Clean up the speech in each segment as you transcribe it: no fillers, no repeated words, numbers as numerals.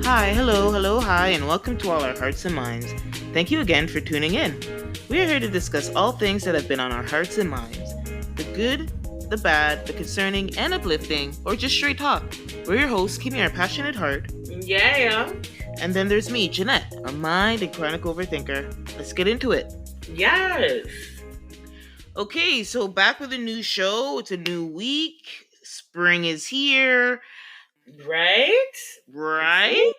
Hi, hello, hi, and welcome to all our hearts and minds. Thank you again for tuning in. We are here to discuss all things that have been on our hearts and minds, the good, the bad, the concerning, and uplifting, or just straight talk. We're your hosts, keeping our passionate heart. Yeah. And then there's me, Jeanette, a mind and chronic overthinker. Let's get into it. Yes. Okay, so back with a new show. It's a new week. Spring is here. Right? Right?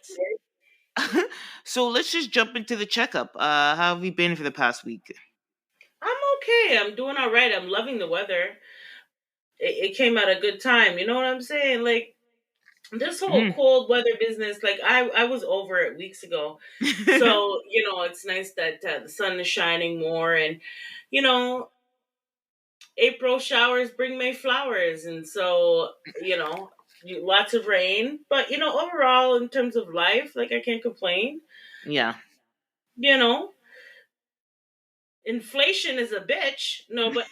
So let's just jump into the checkup. How have you been for the past week? I'm okay. I'm doing all right. I'm loving the weather. It came at a good time. You know what I'm saying? Like, this whole cold weather business, like, I was over it weeks ago. So, it's nice that the sun is shining more. And, you know, April showers bring May flowers. And so, lots of rain. But, overall, in terms of life, like, I can't complain. Yeah. You know, inflation is a bitch. No, but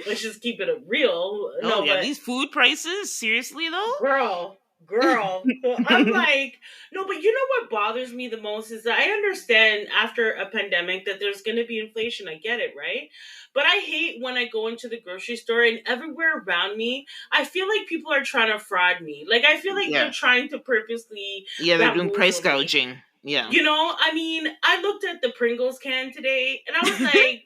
let's just keep it real. No, yeah, but these food prices? Seriously, though? girl. I'm like, no, but you know what bothers me the most is that I understand after a pandemic that there's going to be inflation. I get it, right? But I hate when I go into the grocery store and everywhere around me, I feel like people are trying to fraud me. Like, I feel like they're trying to purposely. Yeah, they're doing price gouging. Yeah. I mean, I looked at the Pringles can today and I was like,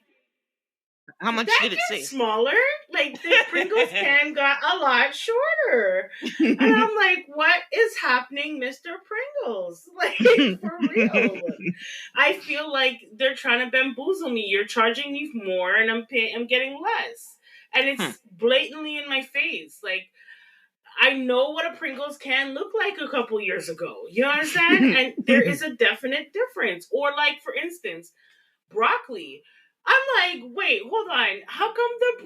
how much did it say? Smaller? Like, the Pringles can got a lot shorter. And I'm like, what is happening, Mr. Pringles? Like, for real. I feel like they're trying to bamboozle me. You're charging me more and I'm getting less. And it's blatantly in my face. Like, I know what a Pringles can look like a couple years ago. You understand? And there is a definite difference. Or, like, for instance, broccoli. I'm like, wait, hold on. How come the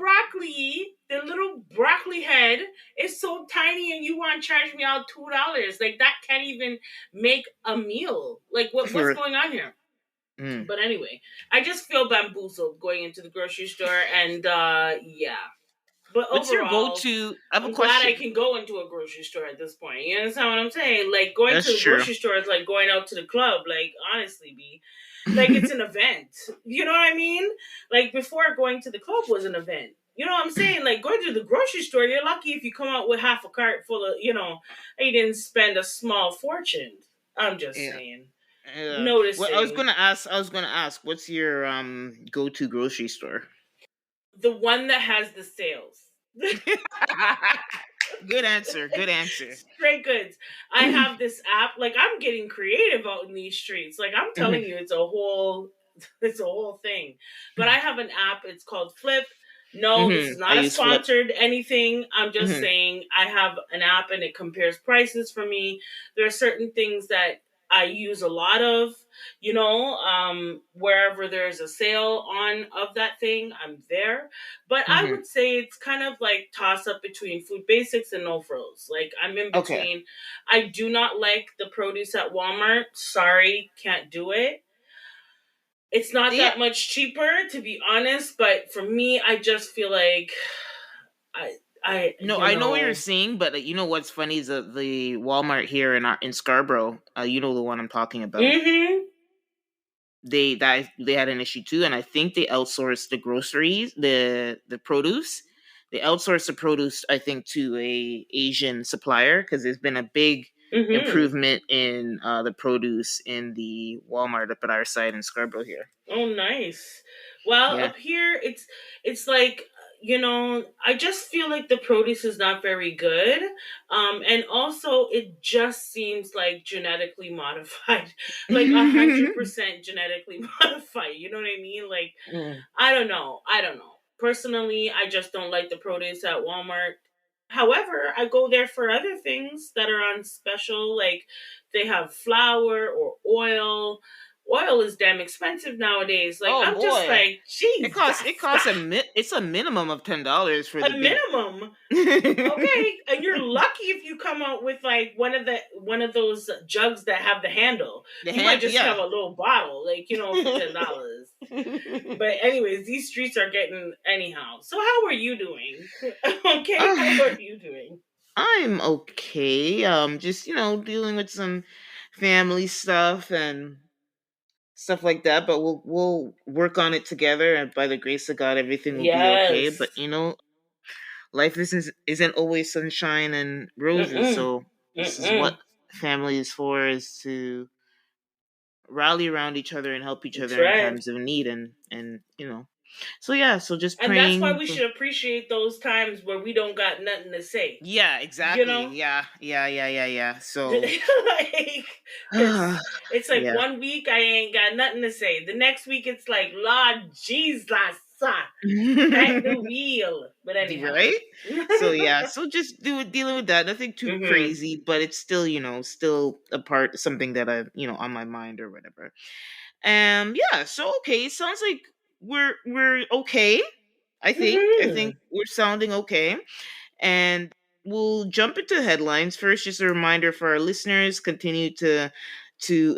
little broccoli head is so tiny and you want to charge me out $2? Like, that can't even make a meal. Like, what's going on here? But anyway, I just feel bamboozled going into the grocery store and yeah. But what's overall, your go-to? I'm glad I can go into a grocery store at this point. You understand what I'm saying? Like, going to the grocery store is like going out to the club. Like, honestly, B. Like, it's an event. You know what I mean? Like, before going to the club was an event. You know what I'm saying? Like, going to the grocery store, you're lucky if you come out with half a cart full of, you didn't spend a small fortune. I'm just saying. Noticing. Well, I was gonna ask, what's your go-to grocery store? The one that has the sales. Good answer. Straight goods. I have this app. Like, I'm getting creative out in these streets. Like, I'm telling you, it's a whole thing. But I have an app. It's called Flip. No, this is not a sponsored anything. I'm just saying I have an app and it compares prices for me. There are certain things that I use a lot of, wherever there's a sale on of that thing, I'm there. But I would say it's kind of like toss up between Food Basics and No Frills. Like, I'm in between. Okay. I do not like the produce at Walmart. Sorry, can't do it. It's not that much cheaper, to be honest. But for me, I just feel like I know what you're saying, but you know what's funny is the Walmart here in Scarborough. You know the one I'm talking about. They had an issue too, and I think they outsourced the groceries, the produce. They outsourced the produce, I think, to a Asian supplier because there's been a big improvement in the produce in the Walmart up at our side in Scarborough here. Oh, nice. Well, up here it's like, I just feel like the produce is not very good. And also it just seems like genetically modified, like 100% genetically modified. You know what I mean? Like, I don't know. Personally, I just don't like the produce at Walmart. However, I go there for other things that are on special. Like, they have flour or oil. Oil is damn expensive nowadays. Like, just like, geez, it costs it's a minimum of $10 for a minimum. Okay, and you're lucky if you come out with like one of those jugs that have the handle. Might just have a little bottle, like, for $10. But anyways, these streets are getting anyhow. So how are you doing? Okay, how are you doing? I'm okay. Just dealing with some family stuff and stuff like that. But we'll work on it together, and by the grace of God, everything will be okay. But Yes. life isn't always sunshine and roses. Mm-mm. So this is what Mm-mm. family is for: is to rally around each other and help each That's other in right. times of need, and So yeah, so just And that's why praying we for. should appreciate those times where we don't got nothing to say. Yeah, You exactly. know? Yeah, yeah, yeah, yeah, yeah. So, Like, because it's like yeah. 1 week I ain't got nothing to say. The next week it's like, Lord Jesus, back the wheel. But anyhow. Right? So yeah, so just dealing with that. Nothing too Mm-hmm. crazy, but it's still, still a part something that I, on my mind or whatever. Yeah, so okay, sounds like we're okay. I think Mm-hmm. we're sounding okay. And we'll jump into headlines first. Just a reminder for our listeners: continue to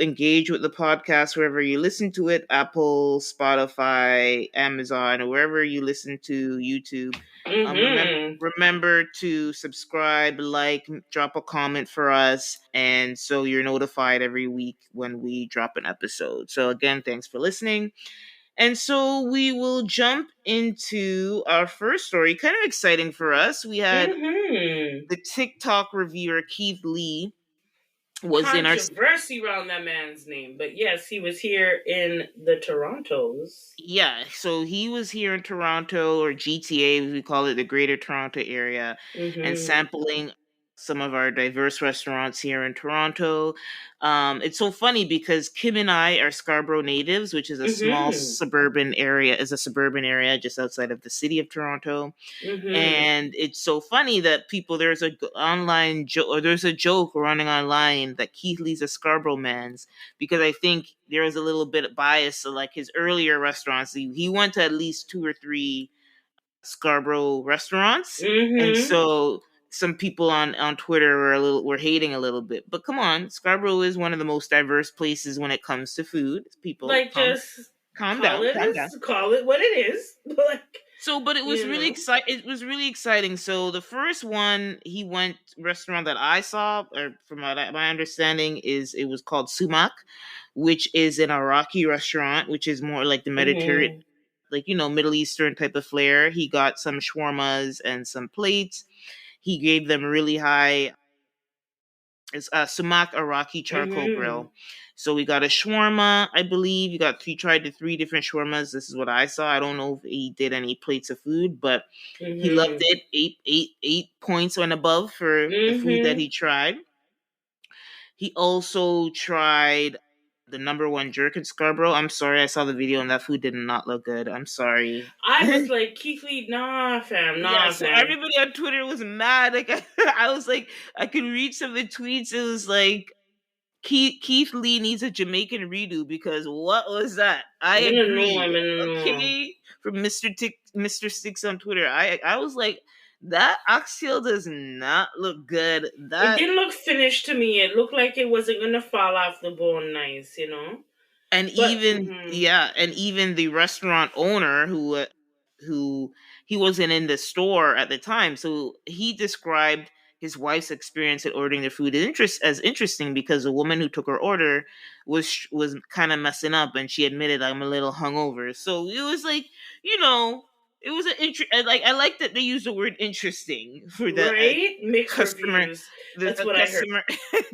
engage with the podcast wherever you listen to it, Apple, Spotify, Amazon, or wherever you listen to YouTube. Mm-hmm. Remember to subscribe, like, drop a comment for us, and so you're notified every week when we drop an episode. So again, thanks for listening. And so we will jump into our first story. Kind of exciting for us. We had Mm-hmm. the TikTok reviewer Keith Lee was in our. Controversy around that man's name. But yes, he was here in the Torontos. Yeah, so he was here in Toronto, or GTA, as we call it, the Greater Toronto Area, and Mm-hmm. sampling some of our diverse restaurants here in Toronto. It's so funny because Kim and I are Scarborough natives, which is a small Mm-hmm. suburban area, is a suburban area just outside of the city of Toronto. Mm-hmm. And it's so funny that online joke, or there's a joke running online that Keith Lee's a Scarborough man's, because I think there was a little bit of bias. So like his earlier restaurants, he went to at least two or three Scarborough restaurants, and Mm-hmm. so some people on Twitter were hating a little bit. But come on, Scarborough is one of the most diverse places when it comes to food. People, Like, just calm down, calm down. call it what it is. Like, So, but it was you really know. exciting. It was really exciting. So, the first one he went restaurant that I saw, or from my understanding, is it was called Sumac, which is an Iraqi restaurant, which is more like the Mediterranean, Mm-hmm. like Middle Eastern type of flair. He got some shawarmas and some plates. He gave them really high. It's sumac Iraqi charcoal Mm-hmm. grill. So we got a shawarma, I believe. He tried the three different shawarmas. This is what I saw. I don't know if he did any plates of food, but he loved Mm-hmm. it. Eight points and above for the food that Mm-hmm. he tried. He also tried the number one jerk in Scarborough. I'm sorry, I saw the video and that food did not look good. I'm sorry. I was like, Keith Lee, nah, fam, Yeah, nah, so fam. everybody on Twitter was mad. Like I was like, I could read some of the tweets. It was like, Keith Lee needs a Jamaican redo, because what was that? I I don't know, I agree. don't know. Okay, from Mr. Six on Twitter. I was like, that oxtail does not look good. It That didn't look finished to me. It looked like it wasn't gonna fall off the bone nice, you know? and But even yeah, and even the restaurant owner who he wasn't in the store at the time, so he described his wife's experience at ordering the food as interesting, because the woman who took her order was kind of messing up, and she admitted, I'm a little hungover. So it was like, you know it was like, I like that they use the word interesting for the right? Mixed customer reviews. the That's what I heard. customer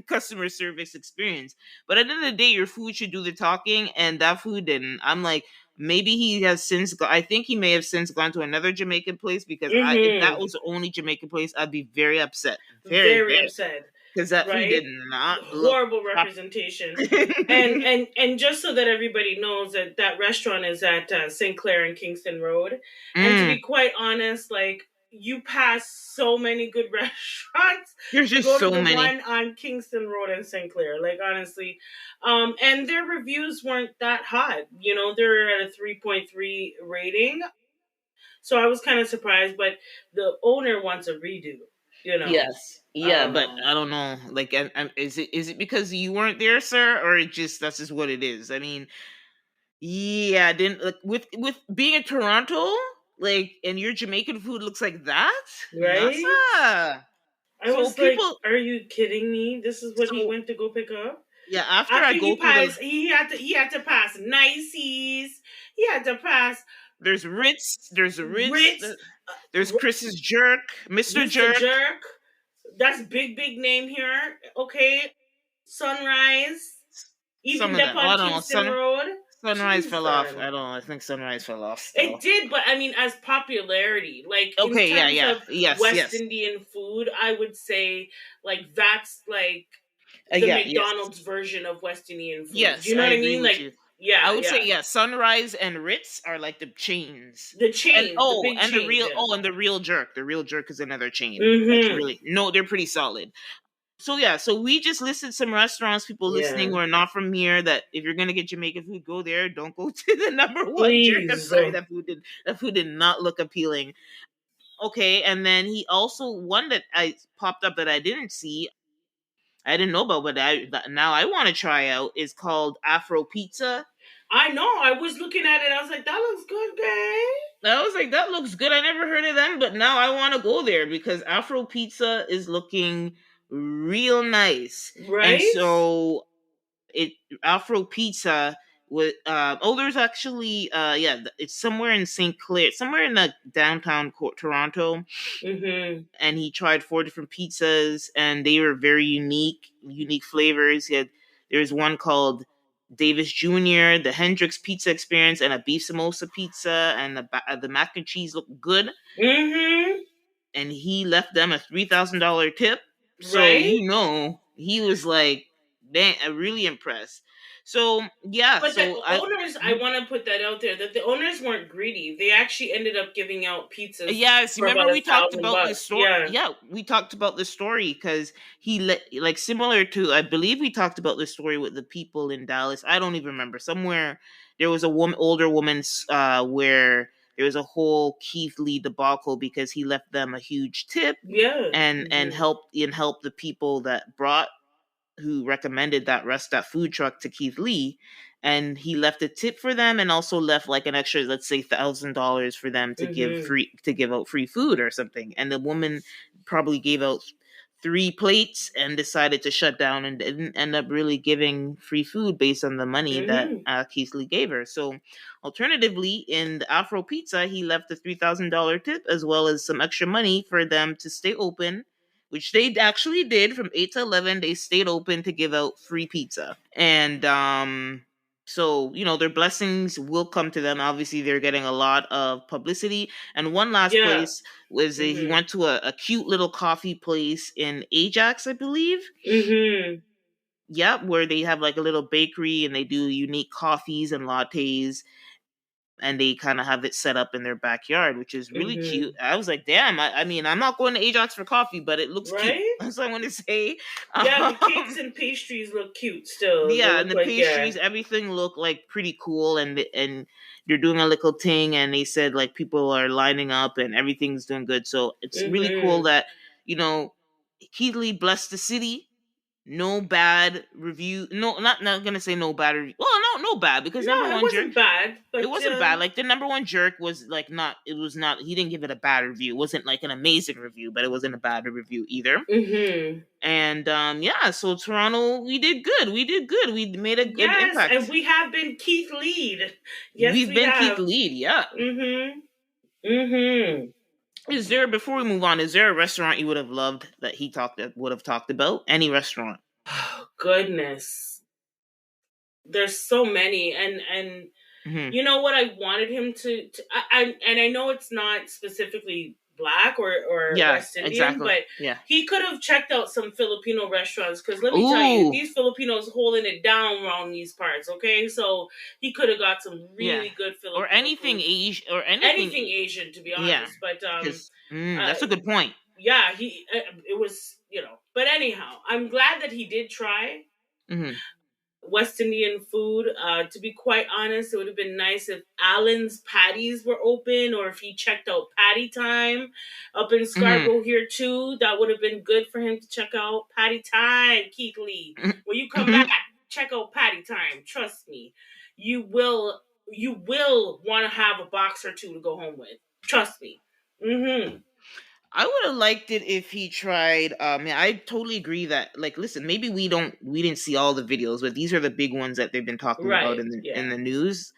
customer service experience. But at the end of the day, your food should do the talking, and that food didn't. I'm like, maybe he has since I think he may have since gone to another Jamaican place, because if that Mm-hmm. was the only Jamaican place, I'd be very upset. Very, Very very, upset. because that food did Right? not look Horrible proper. representation. And just so that everybody knows that that restaurant is at St. Clair and Kingston Road. And to be Mm, quite honest, like, you pass so many good restaurants there's to just go to so the many. one on Kingston Road and St. Clair. Like, honestly, and their reviews weren't that hot. You know, they're at a 3.3 rating. So I was kind of surprised, but the owner wants a redo. You know, Yes. I Yeah, don't but know. I don't know. Like, is it because you weren't there, sir, or that's just what it is? I mean, yeah, didn't like with being in Toronto, like, and your Jamaican food looks like that. Right? Nasa. I So was like, people, are you kidding me? This is what he so went to go pick up? yeah, after I After go he through the, passed, he had to pass Nice's. He had to pass there's Ritz, Ritz, there's Chris's Jerk, Mr. Mr. Jerk. Jerk. That's big name here. Okay. Sunrise. Some Even of up them. Oh, I on don't know. Kingston Road. Sunrise Jeez, fell off. I son. don't know. I think Sunrise fell off It still. did, but I mean, as popularity, like in Okay, terms yeah. of Yes, West yes. Indian food, I would say like that's like the Yes. McDonald's version of West Indian food. Do Yes, you know I what I agree mean? with Like, you. I yeah, would say yeah. yeah, Sunrise and Ritz are like the chains. The And chains, the big chains, yeah. and the real jerk. The real jerk is another chain. That's Mm-hmm. really no, they're pretty solid. So yeah, so we just listed some restaurants, people listening Yeah. who are not from here, that if you're gonna get Jamaican food, go there. Don't go to the number one jerk. I'm Please. sorry, that food did not look appealing. Okay, and then he also one that I popped up that I didn't see, I didn't know about, but now I want to try out is called Afro Pizza. I know. I was looking at it. I was like, that looks good, guy. I was like, that looks good. I never heard of them, but now I want to go there because Afro Pizza is looking real nice. And Right? so it Afro Pizza with there's actually it's somewhere in St. Clair, somewhere in the downtown Toronto, Mm-hmm. and he tried 4 different pizzas and they were very unique flavors. There's one called Davis Jr., the Hendrix Pizza Experience, and a beef samosa pizza, and the mac and cheese looked good. Mm-hmm. And he left them a $3,000 tip. So Right? he was like, "Dang, I'm really impressed." So yeah, But the so owners, I want to put that out there, that the owners weren't greedy. They actually ended up giving out pizzas yes, for remember about we talked about this $1,000. story. Yeah. Yeah, we talked about this story because like similar to, I believe we talked about this story with the people in Dallas. I don't even remember. Somewhere there was a older woman, where there was a whole Keith Lee debacle because he left them a huge tip Yeah. and Mm-hmm. helped the people who recommended that food truck to Keith Lee, and he left a tip for them and also left like an extra, let's say $1,000 for them Mm-hmm. to give out free food or something. And the woman probably gave out 3 plates and decided to shut down and didn't end up really giving free food based on the money that Mm-hmm. Keith Lee gave her. So alternatively, in the Afro Pizza, he left a $3,000 tip as well as some extra money for them to stay open, which they actually did from 8 to 11. They stayed open to give out free pizza. And so, their blessings will come to them. Obviously, they're getting a lot of publicity. And one last Yeah. place was he Mm-hmm. went to a cute little coffee place in Ajax, I believe. Mm-hmm. Yep, where they have like a little bakery and they do unique coffees and lattes, and they kind of have it set up in their backyard, which is really Mm-hmm. cute. I was like, damn, I mean, I'm not going to Ajax for coffee, but it looks cute. Right? That's what I want to say. Yeah, the Um, cakes and pastries look cute still. They yeah, and look the like, yeah. pastries, everything looked like pretty cool, and they're doing a little thing, and they said like people are lining up and everything's doing good. So it's really cool Mm-hmm. that you know Keeley blessed the city. No bad review. No, not gonna say no bad review. Well, no bad because number Yeah, it one jerk. wasn't bad, It but wasn't bad. Like the number one jerk was like not. It was not. He didn't give it a bad review. It wasn't like an amazing review, but it wasn't a bad review either. mm-hmm. And yeah, so Toronto, we did good. We did good. We made a good Yes, and impact. we have been Keith Lead. Yes, We've we been Keith have. Lead. Yeah. Mm-hmm. Mm-hmm. Is there, before we move on, is there a restaurant you would have loved that he would have talked about? Any restaurant? Oh, goodness. There's so many, and Hmm. you know what I wanted him to and I know it's not specifically black or Yeah. West Indian, Exactly. but Yeah. he could have checked out some Filipino restaurants, because let me tell you, Ooh. these Filipinos holding it down around these parts. Okay, so he could have got some Yeah. really good Or Filipino anything food, Asian, or anything anything. Asian, to be Yeah. honest. But Because uh, that's a good point. yeah, it was, But anyhow, I'm glad that he did try Hmm. West Indian food. To be quite honest, it would have been nice if Allen's Patties were open, or if he checked out Patty Time up in Hmm. Scarborough here too. That would have been good for him to check out Patty Time, Keith Lee. When you come Hmm. back, check out Patty Time. Trust me, you will. You will want to have a box or two to go home with. Trust me. Mm-hmm. I would have liked it if he tried. Yeah, I totally agree that. Like, listen, maybe we didn't see all the videos, but these are the big ones that they've been talking about Right. in Yeah. the news.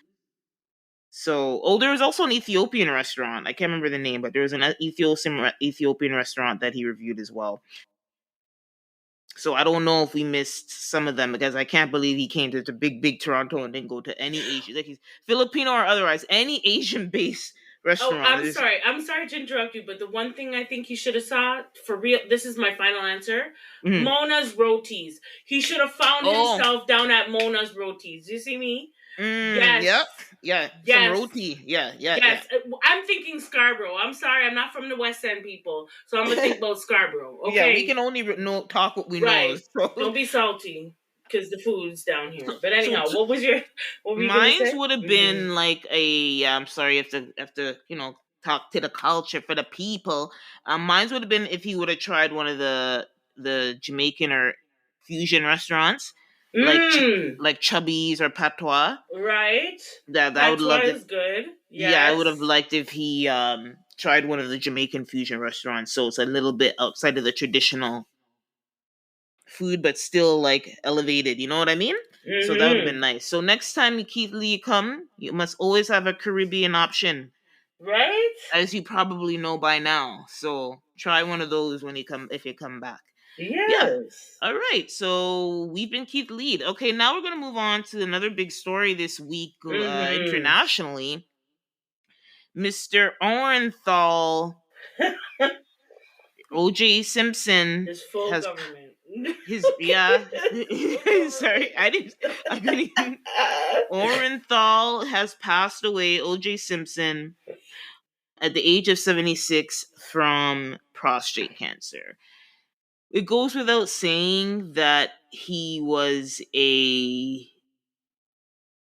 So, there was also an Ethiopian restaurant. I can't remember the name, but there was an Ethiopian restaurant that he reviewed as well. So I don't know if we missed some of them because I can't believe he came to big Toronto and didn't go to any Asian, like he's Filipino or otherwise, any Asian based Oh, restaurant. I'm sorry. I'm sorry to interrupt you, but the one thing I think he should have saw for real. This is my final answer. Mhm. Mona's Rotis. He should have found Oh, himself down at Mona's Rotis. You see me? yep, Yes. yeah, some Yes. roti, yeah, Yes. I'm thinking Scarborough. I'm sorry. I'm not from the West End, people. So I'm going to think about Scarborough. yeah. We Okay. can only talk what we know. Right. So, Don't be salty because the food's down here. so, But anyhow, so what were you going to Mine's say? would have been like a. Yeah, I'm sorry, have to talk to the culture for the people. Mine's would have been if he would have tried one of the Jamaican or fusion restaurants, like like Chubby's or Patois. Right. That I would Patois love it. is good. Yeah, I would Yes. have liked if he tried one of the Jamaican fusion restaurants. So it's a little bit outside of the traditional food, but still like elevated. You know what I mean? So that would have been Mm-hmm. nice. So next time Keith Lee come, you must always have a Caribbean option, Right? as you probably know by now. So try one of those when you come if you come back. Yeah. Yes. All right. So we've been Keith Lee. Okay, now we're gonna move on to another big story this week internationally. Mr. Orenthal, OJ Simpson His full has government. Sorry, I couldn't even. Orenthal has passed away. OJ Simpson at the age of 76 from prostate cancer. It goes without saying that he was a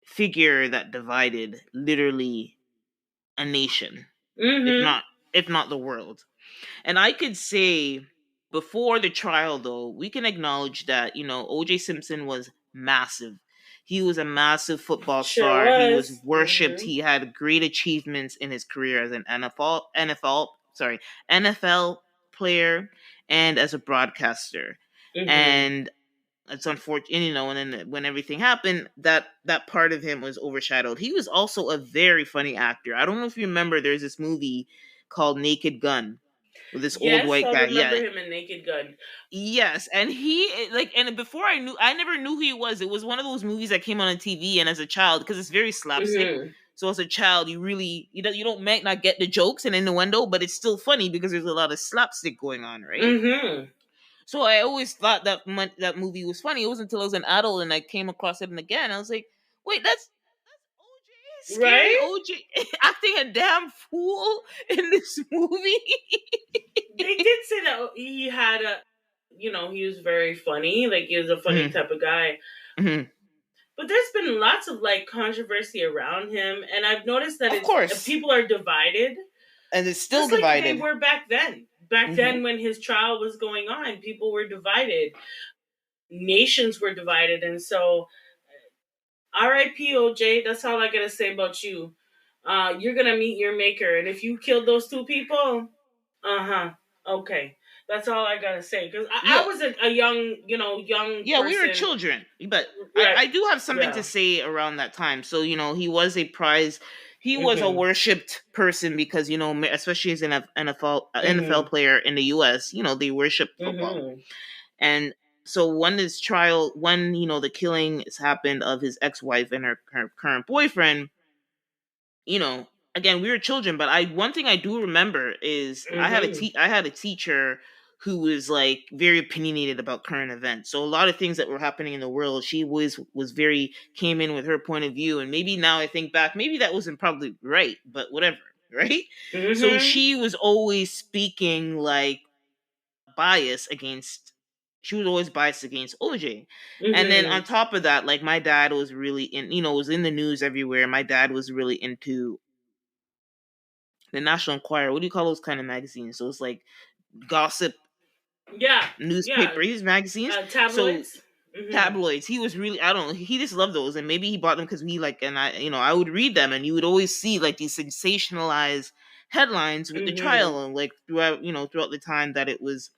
figure that divided literally a nation, Mm-hmm. if not the world. And I could say before the trial, though, we can acknowledge that, OJ Simpson was massive. He was a massive football Sure star. He was was. worshipped. Mm-hmm. He had great achievements in his career as an NFL player and as a broadcaster. Mm-hmm. And it's unfortunate, and then when everything happened, that part of him was overshadowed. He was also a very funny actor. I don't know if you remember, there's this movie called Naked Gun with this old Yes, white I guy. remember Yeah, him in Naked Gun. yes, and and before I never knew who he was. It was one of those movies that came on TV, and as a child, because it's very slapstick. Mm-hmm. So as a child, you don't might not get the jokes and innuendo, but it's still funny because there's a lot of slapstick going on, right? Mm-hmm. So I always thought that movie was funny. It wasn't until I was an adult and I came across it again. I was like, wait, that's OJ, scary Right? OJ acting a damn fool in this movie. They did say that he had he was very funny. Like, he was a funny Mhm, type of guy. mhm. But there's been lots of, like, controversy around him. And I've noticed that Of course, people are divided. and it's still Just like they divided. were back then. Back Mhm. then, when his trial was going on, people were divided. Nations were divided. And so, R.I.P. OJ, that's all I gotta say about you. You're gonna meet your maker. And if you killed those two people, uh-huh, okay. That's all I gotta say. Because I Yeah, was a young yeah, we were person. children, but Right. I do have something to Yeah. say around that time. So he was a prize. He was a Mm-hmm. worshipped person because especially as an NFL Mm-hmm. player in the U.S. They worship football. Mm-hmm. And so when the killing has happened of his ex-wife and her current boyfriend, again, we were children, but one thing I do remember is Mm-hmm. I had a teacher who was like very opinionated about current events. So a lot of things that were happening in the world, she was very came in with her point of view, and maybe now I think back, maybe that wasn't probably right, but whatever, right? So Mm-hmm. she was always speaking like bias against she was always biased against OJ. And then Mm-hmm. on top of that, like my dad was really was in the news everywhere. My dad was really into the National Enquirer. What do you call those kind of magazines? So it's like gossip Yeah. Yeah. newspapers, magazines. So Tabloids. Mm-hmm. tabloids. He was really, I don't know, he just loved those, and maybe he bought them because we like, and I would read them, and you would always see like these sensationalized headlines with the trial, and like throughout the time that it was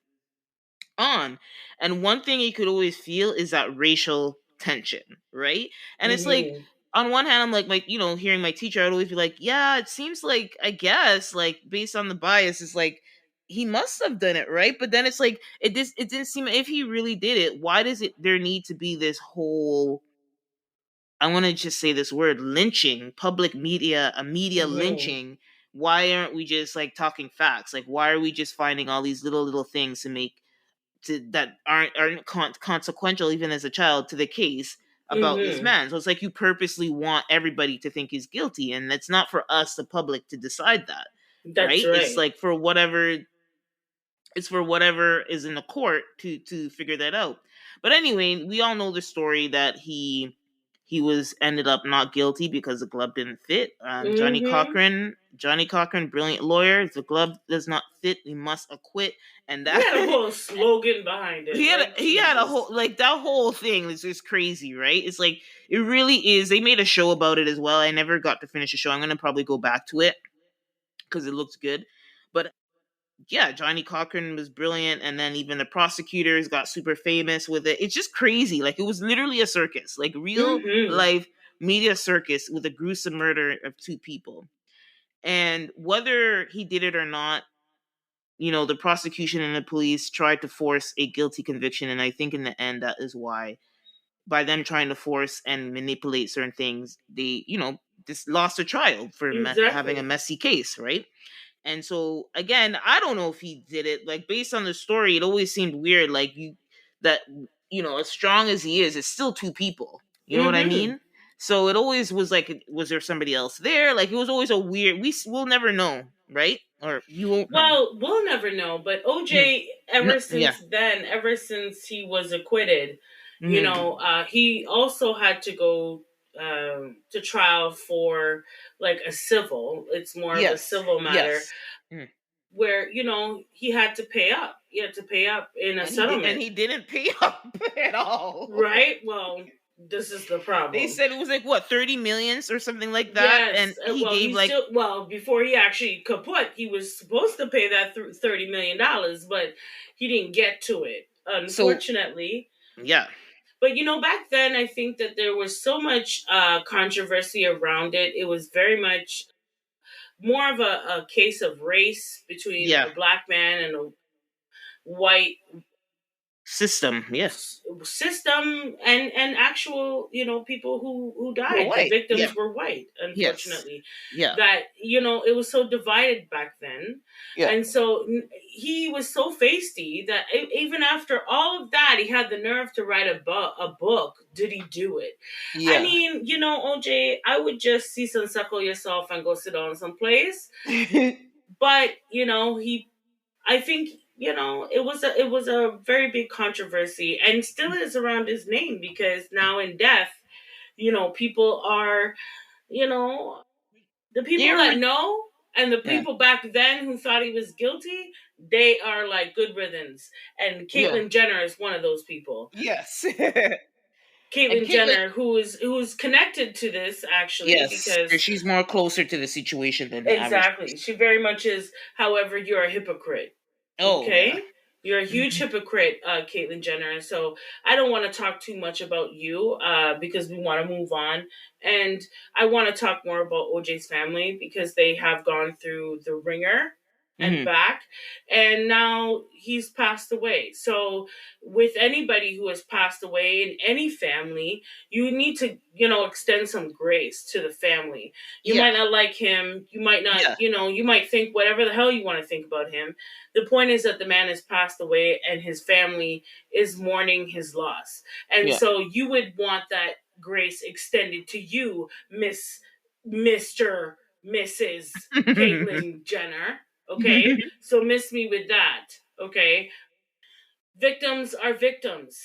on. And one thing you could always feel is that racial tension, right? And it's like, on one hand, I'm like, hearing my teacher, I'd always be like, yeah, it seems like, I guess, like, based on the bias, it's like, he must have done it, right? But then it's like, it didn't seem, if he really did it, why does there need to be this whole, I want to just say this word, lynching, public media, a media lynching? Why aren't we just like talking facts? Like, why are we just finding all these little things that aren't consequential even as a child to the case about this man? So it's like you purposely want everybody to think he's guilty, and it's not for us, the public, to decide that. That's right? It's like for whatever is in the court to figure that out. But anyway, we all know the story that he was ended up not guilty because the glove didn't fit. Johnny Cochran, brilliant lawyer. If the glove does not fit, he must acquit. And that he had a whole slogan behind it. He had a whole, like, that whole thing is just crazy, right? It's like, it really is. They made a show about it as well. I never got to finish the show. I'm gonna probably go back to it because it looks good. But yeah, Johnny Cochran was brilliant, and then even the prosecutors got super famous with it. It's just crazy. Like, it was literally a circus, like real life media circus with a gruesome murder of two people. And whether he did it or not, the prosecution and the police tried to force a guilty conviction, and I think in the end that is why, by them trying to force and manipulate certain things, they just lost a trial for having a messy case, right? And so again, I don't know if he did it. Like, based on the story, it always seemed weird. Like, as strong as he is, it's still two people. You know what I mean? So it always was like, was there somebody else there? Like, it was always a weird. We'll never know, right? Or you won't. Well, we'll never know. But OJ, ever since he was acquitted, he also had to go to trial for like a civil. It's more of a civil matter. Where he had to pay up. He had to pay up in a settlement, and he didn't pay up at all. Right? Well, this is the problem. They said it was like, what, 30 million or something like that, yes. And he gave before he actually kaput, he was supposed to pay that $30 million, but he didn't get to it, unfortunately. So, yeah. But back then, I think that there was so much controversy around it. It was very much more of a case of race between a black man and a white system, system, and actual people who died. The victims were white, unfortunately. That it was so divided back then, and so he was so feisty that even after all of that, he had the nerve to write a book. Did he do it? I mean, OJ, I would just cease and suckle yourself and go sit down someplace. But I think it was a very big controversy, and still is around his name, because now in death, people are, the people that know, and the people back then who thought he was guilty, they are like, good riddance. And Caitlyn Jenner is one of those people. Yes. Caitlyn Jenner, who's connected to this, actually, because she's more closer to the situation than the exactly. She very much is. However, you're a hypocrite. Okay, you're a huge hypocrite, Caitlyn Jenner. So I don't want to talk too much about you, because we want to move on, and I want to talk more about OJ's family, because they have gone through the ringer and back, and now he's passed away. So with anybody who has passed away in any family, you need to extend some grace to the family. You might not like him, you might not you might think whatever the hell you want to think about him. The point is that the man has passed away, and his family is mourning his loss, and so you would want that grace extended to you, Mrs. Caitlyn Jenner. Okay, so miss me with that. Okay, victims are victims,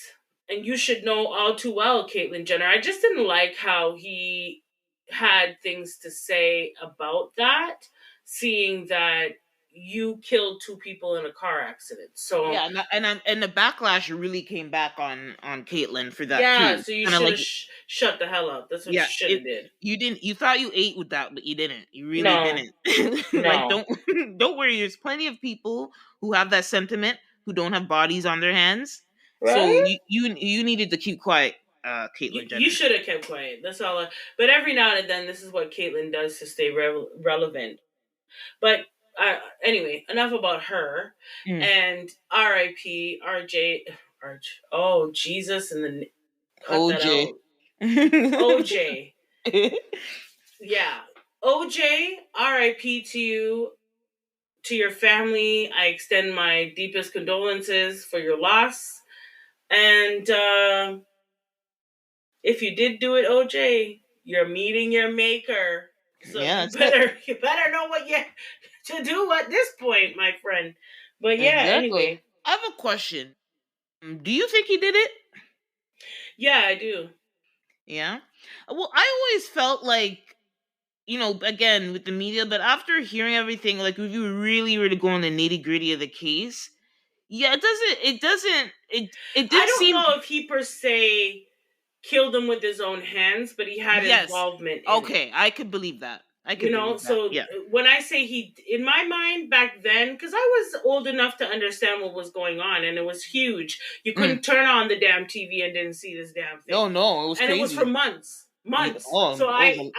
and you should know all too well, Caitlyn Jenner. I just didn't like how he had things to say about that, seeing that you killed 2 people in a car accident. So yeah, and the backlash really came back on Caitlyn for that yeah, too. so you Kind of should like, have shut the hell up. That's what you yeah, should have did. you thought you ate with that, but you didn't. You really No, didn't. Like, no, don't worry. There's plenty of people who have that sentiment who don't have bodies on their hands. So right? you needed to keep quiet, You Caitlyn you Jenner. should have kept quiet. That's all. But every now and then, this is what Caitlyn does to stay relevant. But anyway, enough about her. Mm. And R.I.P. R.J. Oh Jesus, and then cut that OJ. out. OJ. Yeah, OJ. R.I.P. to you, to your family. I extend my deepest condolences for your loss. And if you did do it, OJ, you're meeting your maker. So Yeah, you that's it. better know what you to do at this point, my friend. But yeah, Exactly. anyway. I have a question. Do you think he did it? Yeah, I do. Yeah. Well, I always felt like, again with the media, but after hearing everything, like if you really go in the nitty gritty of the case, yeah, it I did don't seem. know if he per se killed him with his own hands, but he had Yes. involvement in it. Okay, I could believe that. I You could know, believe that. so Yeah. when I say he, in my mind back then, because I was old enough to understand what was going on, and it was huge. You Mm. couldn't turn on the damn TV and didn't see this damn thing, No, it was and it was for crazy. months, Yeah, months. oh, So it was,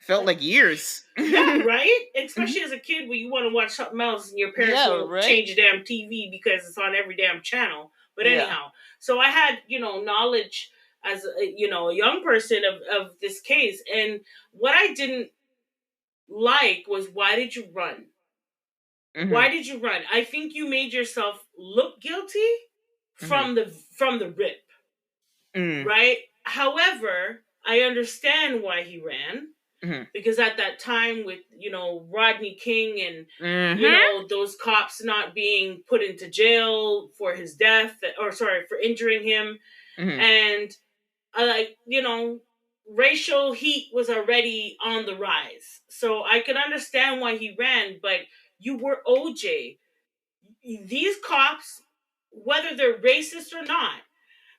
felt like, like years. yeah, right. Mhm. Especially as a kid, when you want to watch something else, and your parents Yeah, will right. change the damn TV because it's on every damn channel. But Yeah. anyhow, so I had knowledge as a young person of this case, and what I didn't like was, why did you run? Why Hmm. did you run? I think you made yourself look guilty Hmm. from the rip, Hmm. right? However, I understand why he ran, Hmm. because at that time, with Rodney King and Hmm. those cops not being put into jail for his death, or sorry, for injuring him, Hmm. and racial heat was already on the rise. So I could understand why he ran, but you were OJ. These cops, whether they're racist or not,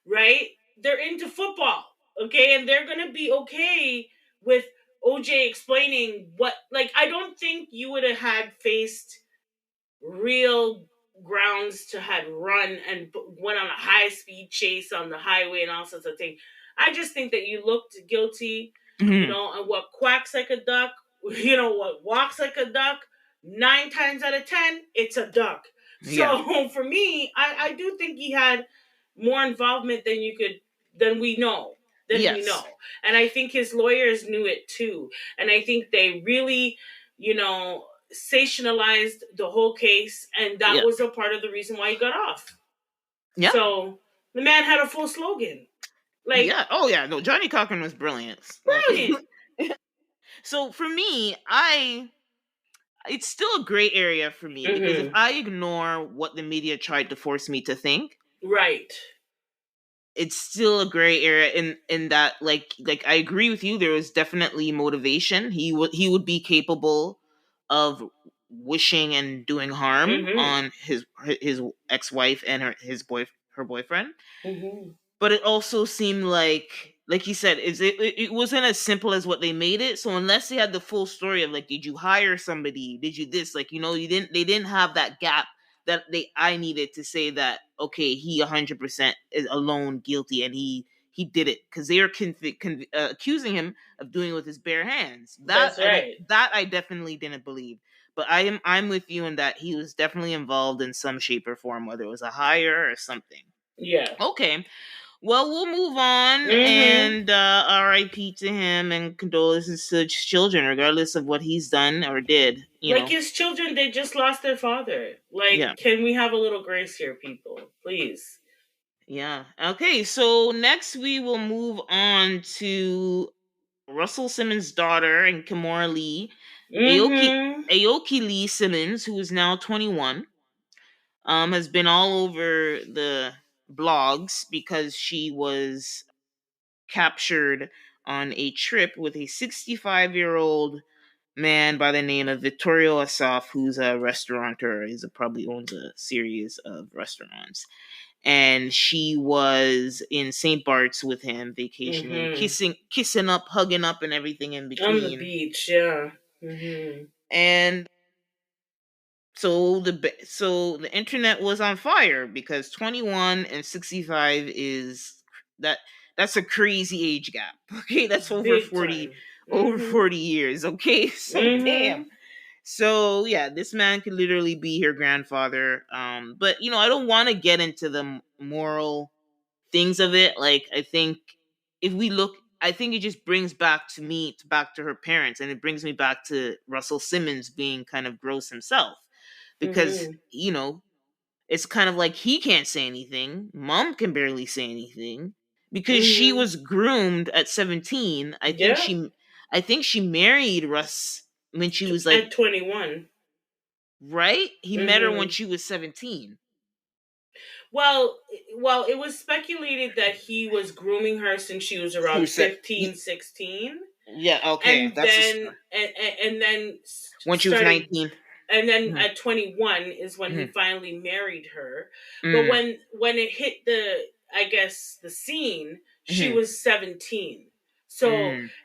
right? They're into football, okay? And they're going to be okay with OJ explaining what, like, I don't think you would have had faced real grounds to had run and went on a high speed chase on the highway and all sorts of things. I just think that you looked guilty, Hmm. and what quacks like a duck, what walks like a duck, 9 times out of 10, it's a duck. Yeah. So for me, I do think he had more involvement than we know. Yes. And I think his lawyers knew it too. And I think they really, sensationalized the whole case, and that Yeah. was a part of the reason why he got off. Yeah. So the man had a full slogan. Like, Yeah. Oh yeah. No, Johnny Cochran was brilliant. Like, brilliant. so for me, it's still a gray area for me because if Mm-hmm. I ignore what the media tried to force me to think, Right. it's still a gray area in that, like I agree with you, there was definitely motivation. He would be capable of wishing and doing harm Mm-hmm. on his ex-wife and her boyfriend. Mm-hmm. But it also seemed like you said, it wasn't as simple as what they made it. So unless they had the full story of, like, did you hire somebody, did you this, like, they didn't have that gap that I needed to say that, okay, he 100% is alone guilty, and he did it, because they were accusing him of doing it with his bare hands. That's right. That I definitely didn't believe. But I'm with you in that he was definitely involved in some shape or form, whether it was a hire or something. Yeah. Okay. Well, we'll move on, Mm-hmm. and R.I.P. to him, and condolences to his children, regardless of what he's done or did. Like, his children, they just lost their father. Like, Yeah, can we have a little grace here, people? Please. yeah. Okay, so next we will move on to Russell Simmons' daughter and Kimora Lee, Mm-hmm. Aoki Lee Simmons, who is now 21. Has been all over the blogs because she was captured on a trip with a 65-year-old man by the name of Vittorio Asaf, who's a restaurateur. He's probably owns a series of restaurants. And she was in St. Bart's with him, vacationing, kissing up, hugging up, and everything in between. On the beach, yeah. And so the internet was on fire because 21 and 65 is that's a crazy age gap. Okay, that's over Big 40 time. over 40 years. Okay, so damn. So yeah, this man could literally be her grandfather. But I don't want to get into the moral things of it. Like, I think if we look, I think it just brings back to her parents, and it brings me back to Russell Simmons being kind of gross himself, because it's kind of like he can't say anything, mom can barely say anything, because she was groomed at 17. I think she married Russ when she was like at 21. Right? He met her when she was 17. Well, it was speculated that he was grooming her since she was around 15, 16. Yeah, okay. And then when she was 19. And then at 21 is when he finally married her. But when it hit the scene, she was 17. So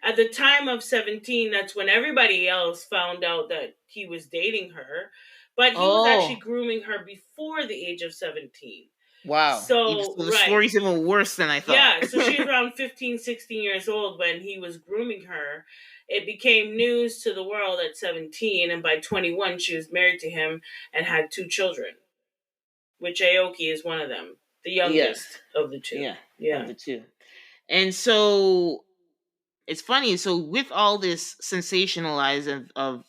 at the time of 17, that's when everybody else found out that he was dating her. But he was actually grooming her before the age of 17. Wow. So the story's even worse than I thought. Yeah, so she was around 15, 16 years old when he was grooming her. It became news to the world at 17, and by 21, she was married to him and had 2 children, which Aoki is one of them, the youngest of the 2. Yeah, of the 2. And so it's funny. So with all this sensationalizing of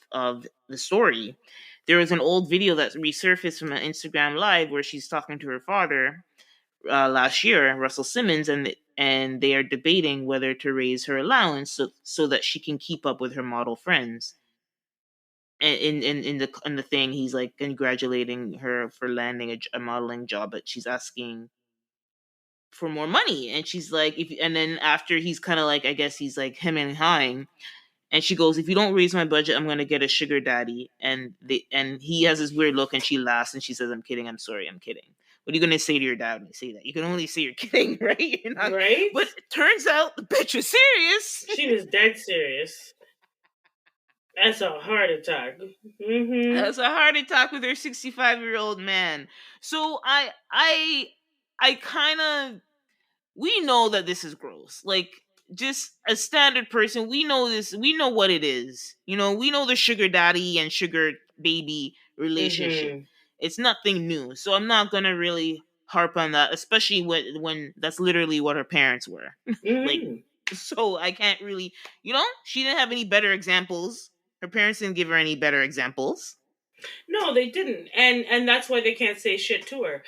the story, there was an old video that resurfaced from an Instagram live where she's talking to her father last year, Russell Simmons, and they are debating whether to raise her allowance so that she can keep up with her model friends. And in the thing, he's like congratulating her for landing a modeling job, but she's asking for more money, and she's like, and then after he's kind of like, I guess he's like him and hawing. And she goes, if you don't raise my budget, I'm going to get a sugar daddy. And he has this weird look, and she laughs, and she says, I'm kidding. I'm sorry. I'm kidding. What are you going to say to your dad when you say that? You can only say you're kidding, right? You're not, right? But it turns out the bitch was serious. She was dead serious. That's a heart attack. That's a heart attack with her 65-year-old man. So I kind of, we know that this is gross. Like, just a standard person, we know this. We know what it is. We know the sugar daddy and sugar baby relationship. It's nothing new. So I'm not gonna really harp on that, especially when that's literally what her parents were. Like, so I can't really, she didn't have any better examples. Her parents didn't give her any better examples. No, they didn't, and that's why they can't say shit to her.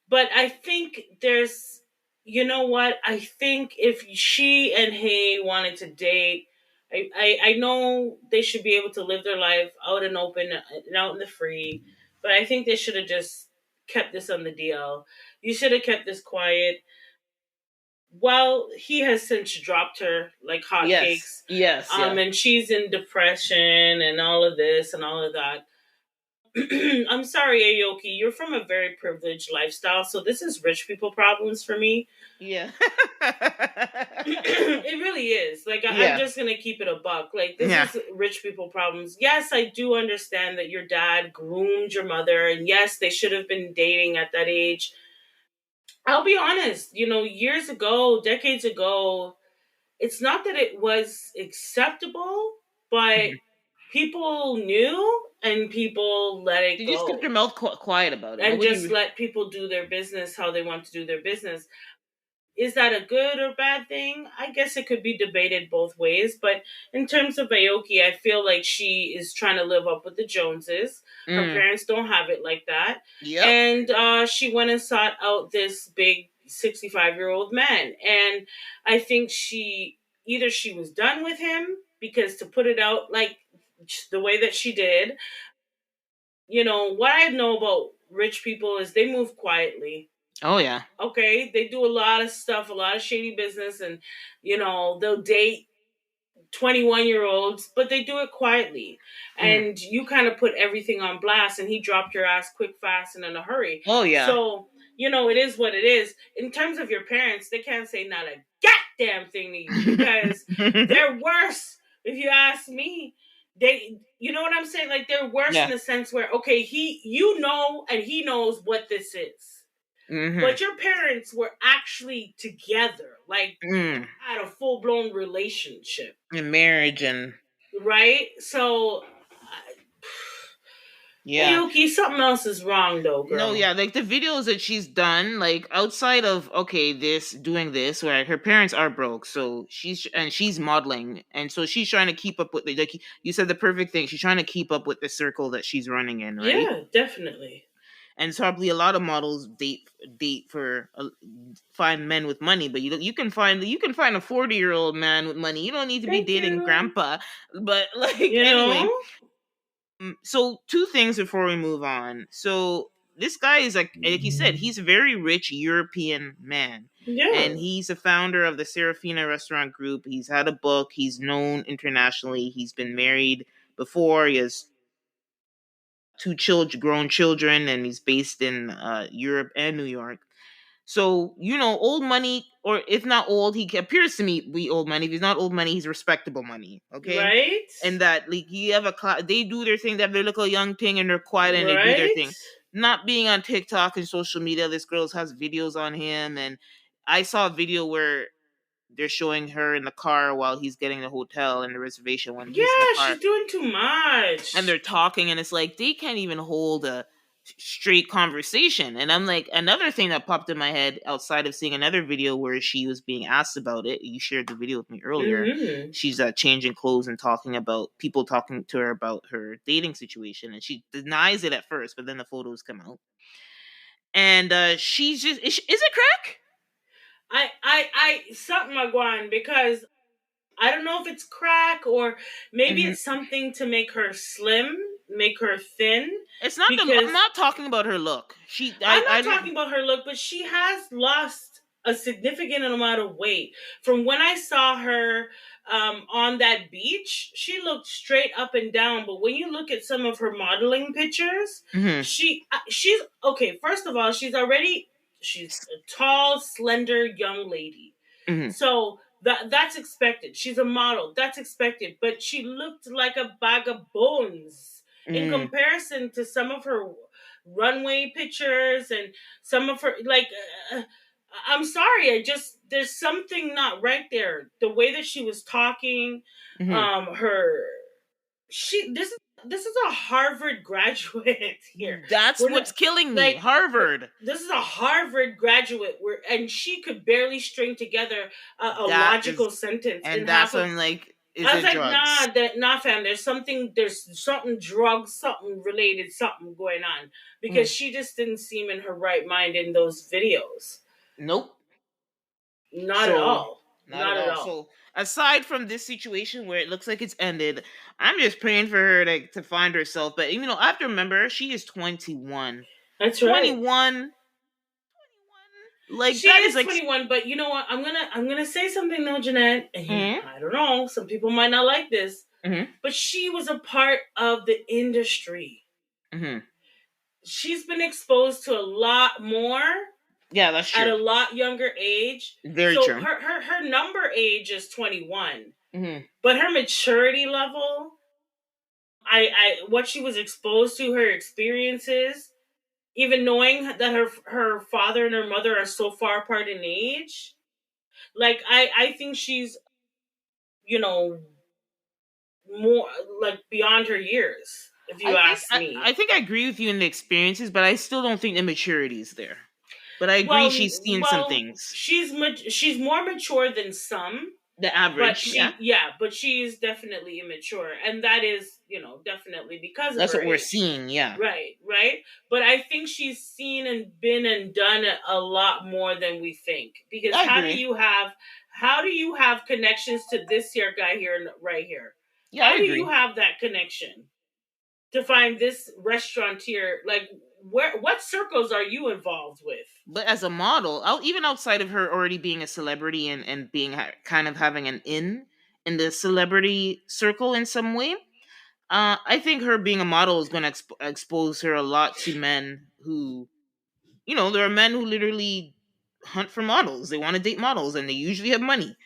But I think there's, you know what? I think if she and he wanted to date, I know they should be able to live their life out and open and out in the free. But I think they should have just kept this on the DL. You should have kept this quiet. Well, he has since dropped her like hotcakes. Yes. And she's in depression and all of this and all of that. I'm sorry, Aoki, you're from a very privileged lifestyle, so this is rich people problems for me. Yeah. It really is. Like, I'm just going to keep it a buck. Like, this is rich people problems. Yes, I do understand that your dad groomed your mother, and yes, they should have been dating at that age. I'll be honest, years ago, decades ago, it's not that it was acceptable, but people knew and people let it go. You just kept your mouth quiet about it. And just let people do their business how they want to do their business. Is that a good or bad thing? I guess it could be debated both ways. But in terms of Aoki, I feel like she is trying to live up with the Joneses. Her parents don't have it like that. Yep. And she went and sought out this big 65-year-old man. And I think either she was done with him, because to put it out like the way that she did, what I know about rich people is they move quietly. Oh, yeah. Okay, they do a lot of stuff, a lot of shady business, and, they'll date 21-year-olds, but they do it quietly. Mm. And you kind of put everything on blast, and he dropped your ass quick, fast, and in a hurry. Oh yeah. So, it is what it is. In terms of your parents, they can't say not a goddamn thing to you because they're worse, if you ask me. You know what I'm saying? Like, they're worse in the sense where, okay, and he knows what this is. But your parents were actually together, like had a full-blown relationship. In marriage and right? So Aoki, something else is wrong though, girl. No, yeah, like the videos that she's done, like outside of doing this, where her parents are broke, so she's modeling, and so she's trying to keep up with like you said the perfect thing. She's trying to keep up with the circle that she's running in, right? Yeah, definitely. And so probably a lot of models date for find men with money, but you can find a 40-year-old man with money. You don't need to be dating grandpa, but like anyway. So 2 things before we move on. So this guy is like you said, he's a very rich European man. Yeah. And he's a founder of the Serafina restaurant group. He's had a book. He's known internationally. He's been married before. He has 2 grown children, and he's based in Europe and New York. So, old money, or if not old, he appears to me be old money. If he's not old money, he's respectable money. Okay? Right? And that, like, you have they do their thing, they have their little young thing, and they're quiet, and they do their thing. Not being on TikTok and social media, this girl has videos on him, and I saw a video where they're showing her in the car while he's getting the hotel and the reservation when he's in the car. She's doing too much. And they're talking, and it's like, they can't even hold a straight conversation. And I'm like, another thing that popped in my head outside of seeing another video where she was being asked about it, you shared the video with me earlier. She's changing clothes and talking about people talking to her about her dating situation, and she denies it at first, but then the photos come out, and she's just is it crack? I something going, because I don't know if it's crack or maybe it's something to make her slim, make her thin. It's not I'm not talking about her look. I'm not talking about her look, but she has lost a significant amount of weight. From when I saw her on that beach, she looked straight up and down. But when you look at some of her modeling pictures, she's okay. First of all, she's a tall, slender young lady. So that's expected. She's a model. That's expected. But she looked like a bag of bones in comparison to some of her runway pictures and some of her, like, I'm sorry. There's something not right there. The way that she was talking, this is a Harvard graduate here. That's what's killing me. Like, Harvard. This is a Harvard graduate, and she could barely string together a logical sentence. And that's when, like, I was like, nah, fam. There's something drugs, something related, something going on, because she just didn't seem in her right mind in those videos. Nope. Not at all. Not at all. So, aside from this situation where it looks like it's ended, I'm just praying for her to find herself. But I have to remember, she is 21. That's 21. Like, she is 21, but you know what? I'm gonna say something though, Jeanette. I don't know. Some people might not like this, but she was a part of the industry. She's been exposed to a lot more. Yeah, that's true. At a lot younger age. Very true. Her number age is 21, but her maturity level, what she was exposed to, her experiences. Even knowing that her father and her mother are so far apart in age, like I think she's, more like beyond her years. If you ask me, I think I agree with you in the experiences, but I still don't think the maturity is there. But I agree, she's seen some things. She's more mature than some. The average, but she is definitely immature, and that is, definitely because that's of her what we're age. seeing, yeah. Right. But I think she's seen and been and done a lot more than we think. Because how do you have connections to this here guy here right here? Yeah, how do you have that connection to find this restaurateur? Like, what circles are you involved with? But as a model, even outside of her already being a celebrity and being kind of having an in in the celebrity circle in some way. I think her being a model is going to expose her a lot to men who, there are men who literally hunt for models. They want to date models, and they usually have money.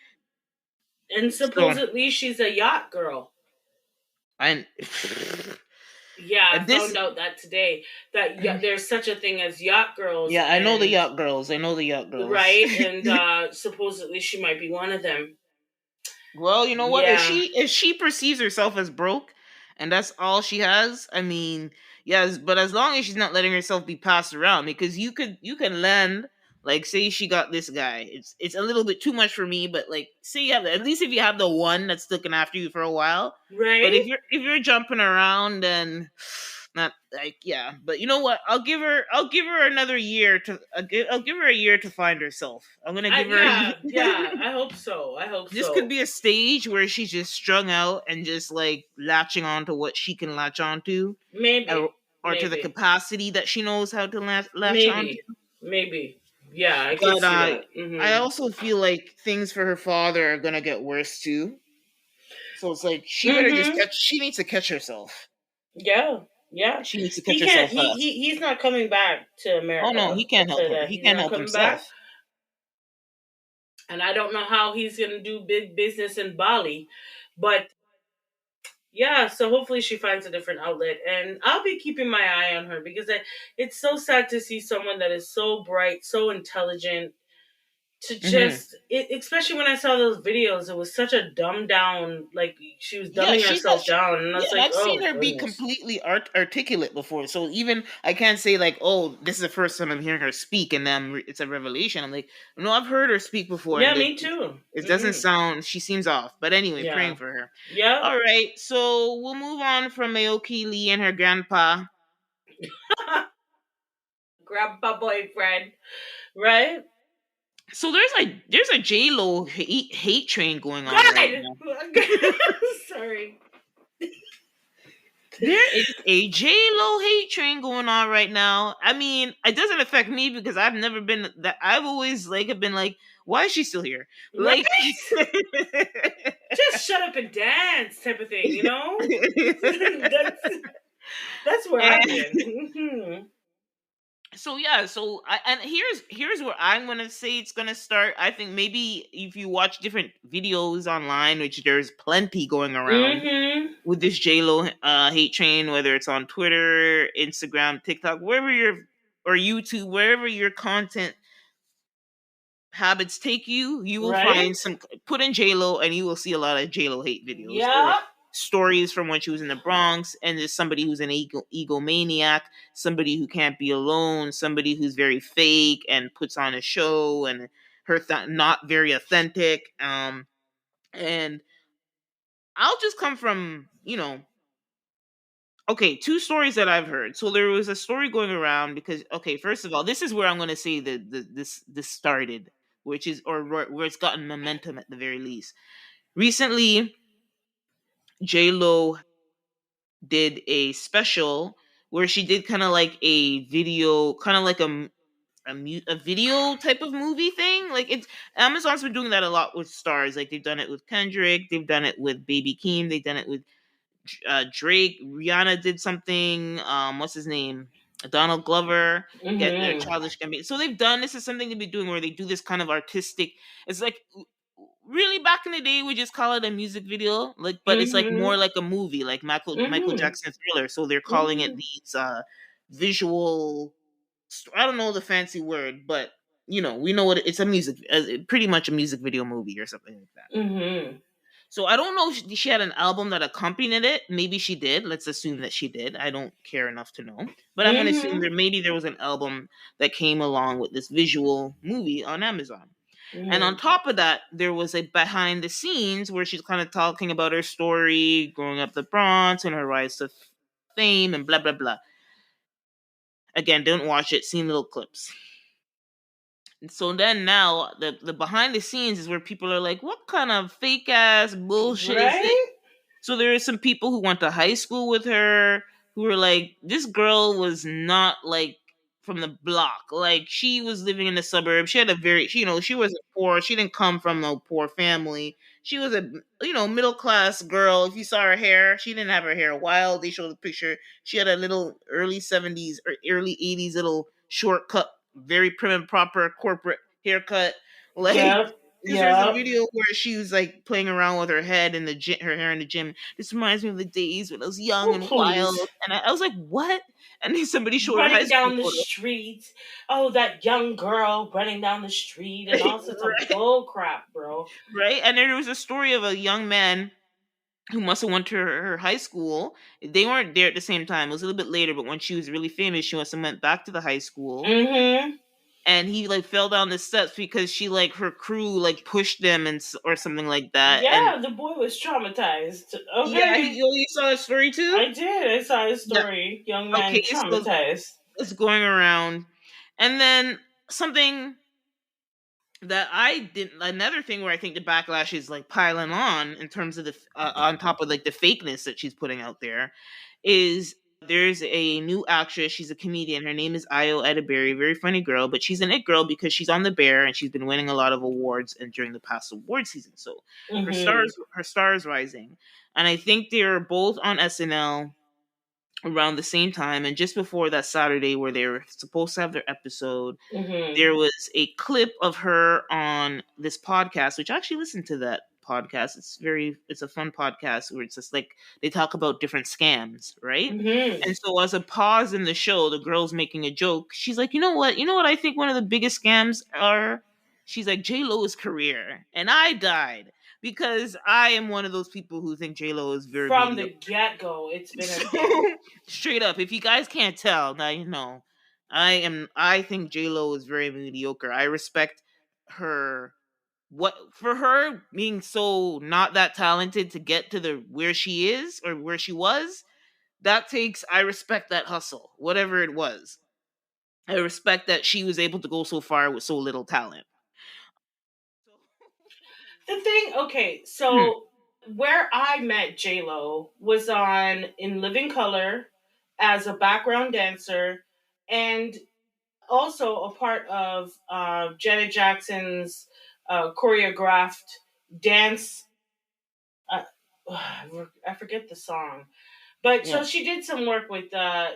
And So, supposedly she's a yacht girl. and Yeah, I this, found out that today that there's such a thing as yacht girls, yeah, I know the and yacht girls. I know the yacht girls. right, and supposedly she might be one of them. Well, you know what? If Yeah, she perceives herself as broke, and that's all she has, I mean, yes, but as long as she's not letting herself be passed around, because you can land, like, say she got this guy. It's a little bit too much for me, but like, say you have, at least if you have the one that's looking after you for a while. But right. if you're jumping around, then not like, yeah. But you know what? I'll give her another year to I'll give her a year to find herself. I'm gonna give her. Yeah, yeah. I hope so. I hope This could so. be a stage where she's just strung out and just like latching on to what she can latch onto, or, Maybe, or to the maybe, capacity that she knows how to latch onto. maybe. Yeah, I could But see that. I also feel like things for her father are gonna get worse too. So it's like she better just Mm-hmm. catch. She needs to catch herself. Yeah, yeah. She needs to catch He can't. herself He fast. he's not coming back to Oh no, America. he can't I'll tell help you her. that He he's can't not help coming back. himself. And I don't know how he's gonna do big business in Bali, but yeah. So hopefully she finds a different outlet, and I'll be keeping my eye on her because it's so sad to see someone that is so bright, so intelligent, to Hmm. just especially when I saw those videos, it was such a dumbed down, like she was Yeah, dumbing she's not. herself down, and I Yeah, was and like, I've seen oh her be goodness. completely articulate before. So even I can't say like, "Oh, this is the first time I'm hearing her speak," and then it's a revelation. I'm like, no, I've heard her speak before, Yeah, and me too. it doesn't sound. She seems off. But anyway, praying Yeah. for her. Yep. All right, so we'll move on from Aoki Lee and her grandpa. Grandpa boyfriend, right? So there's a J Lo hate train going on right God. now. Sorry. There is a J Lo hate train going on right now. I mean, it doesn't affect me because I've never been that. I've always like have been like, why is she still here? Right? Like, Just shut up and dance, type of thing. You know. That's where I've and been. Mhm. so yeah, and here's where I'm gonna say it's gonna start. I think maybe if you watch different videos online, which there's plenty going around Mhm. with this J Lo hate train, whether it's on Twitter, Instagram, TikTok, wherever or YouTube, wherever your content habits take you, you will find Right. some. Put in J Lo, and you will see a lot of J Lo hate videos or Yeah. stories from when she was in the Bronx. And there's somebody who's an egomaniac, somebody who can't be alone, somebody who's very fake and puts on a show, and her not very authentic. And I'll just come from okay, two stories that I've heard. So there was a story going around because, okay, first of all, this is where I'm going to say that this started, which is or where it's gotten momentum at the very least. Recently, J Lo did a special where she did kind of like a video, kind of like a video type of movie thing. Like, it's Amazon's been doing that a lot with stars. Like, they've done it with Kendrick, they've done it with Baby Keem, they've done it with Drake. Rihanna did something. What's his name? Donald Glover. Get their Mhm. childish campaign. So they've done this is something to be doing where they do this kind of artistic. It's like really back in the day we just call it a music video, like, but it's like more Mhm. like a movie, like Michael Mhm. Jackson Thriller. So they're calling it Mhm. these visual. I don't know the fancy word, but we know what it's a music, pretty much a music video movie or something like that. Mhm. So I don't know if she had an album that accompanied it. Maybe she did. Let's assume that she did. I don't care enough to know. But I'm going to assume Mhm. there was an album that came along with this visual movie on Amazon. And on Mhm. top of that, there was a behind the scenes where she's kind of talking about her story growing up the Bronx and her rise to fame and blah blah blah. Again, don't watch it, seen little clips. So then now the behind the scenes is where people are like, what kind of fake ass bullshit is this? Right. So there are some people who went to high school with her who were like, this girl was not like from the block. Like, she was living in the suburbs. She had a very, she wasn't poor. She didn't come from no poor family. She was a, middle class girl. If you saw her hair, she didn't have her hair wild. They showed a picture. She had a little early 70s or early 80s little shortcut, very prim and proper corporate haircut. Like, Yep. because there's a Yep. video where she was like playing around with her head in the gym, her hair in the gym. This reminds me of the days when I was young Oh, and wild. please. And I was like, what? And then somebody showed her high Running school down the photo. street. Oh, that young girl running down the street and all sorts of Right. bull crap, bro. Right. And there was a story of a young man who must have went to her high school. They weren't there at the same time. It was a little bit later, but when she was really famous, she must have went back to the high school. Mm-hmm. And he like fell down the steps because she like her crew like pushed them or something like that. And Yeah, the boy was traumatized. yeah, Okay. you saw that story too. I did. I saw his Yeah. story. Young man Okay, so traumatized. it's going around, and then something that I didn't. Another thing where I think the backlash is like piling on in terms of the on top of like the fakeness that she's putting out there is there's a new actress. She's a comedian. Her name is Io Edeberry. Very funny girl, but she's an it girl because she's on The Bear and she's been winning a lot of awards and during the past award season. So Mm-hmm. her stars rising, and I think they're both on SNL around the same time. And just before that Saturday where they were supposed to have their episode, Mm-hmm. there was a clip of her on this podcast, which I actually listened to that podcast. It's a fun podcast where it's just like they talk about different scams, right? Mm-hmm. And so as a pause in the show, the girl's making a joke. She's like, you know what I think one of the biggest scams are? She's like, J Lo's career. And I died because I am one of those people who think J Lo is very From the mediocre. get-go, it's been a So thing. straight up, if you guys can't tell, now you know. I think J Lo is very mediocre. I respect her what for her being so not that talented to get to the where she is or where she was. That takes I respect that hustle, whatever it was. I respect that she was able to go so far with so little talent. The thing, okay, Hmm. so where I met J Lo was on In Living Color as a background dancer, and also a part of Janet Jackson's choreographed dance. Uh, I forget the song, but Yeah. so she did some work with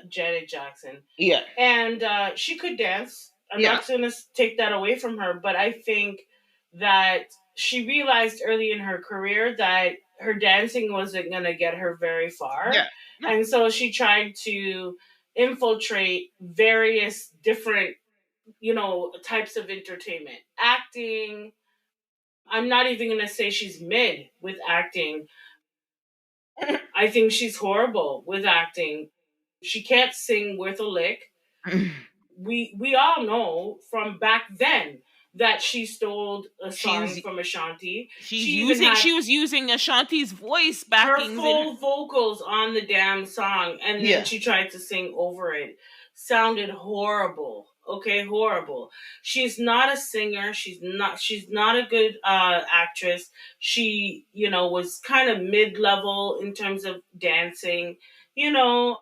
Janet Jackson, Yeah. and she could dance. I'm Yeah. not going to take that away from her, but I think that she realized early in her career that her dancing wasn't going to get her very far. Yeah. No. And so she tried to infiltrate various different, types of entertainment. Acting. I'm not even going to say she's mid with acting. I think she's horrible with acting. She can't sing worth a lick. We all know from back then that she stole a she song was from Ashanti. she's She even using had she was using Ashanti's voice her backings in full vocals on the damn song, and then yeah. she tried to sing over it. Sounded horrible. Okay, horrible. She's not a singer. She's not a good actress. She, was kind of mid-level in terms of dancing. You know,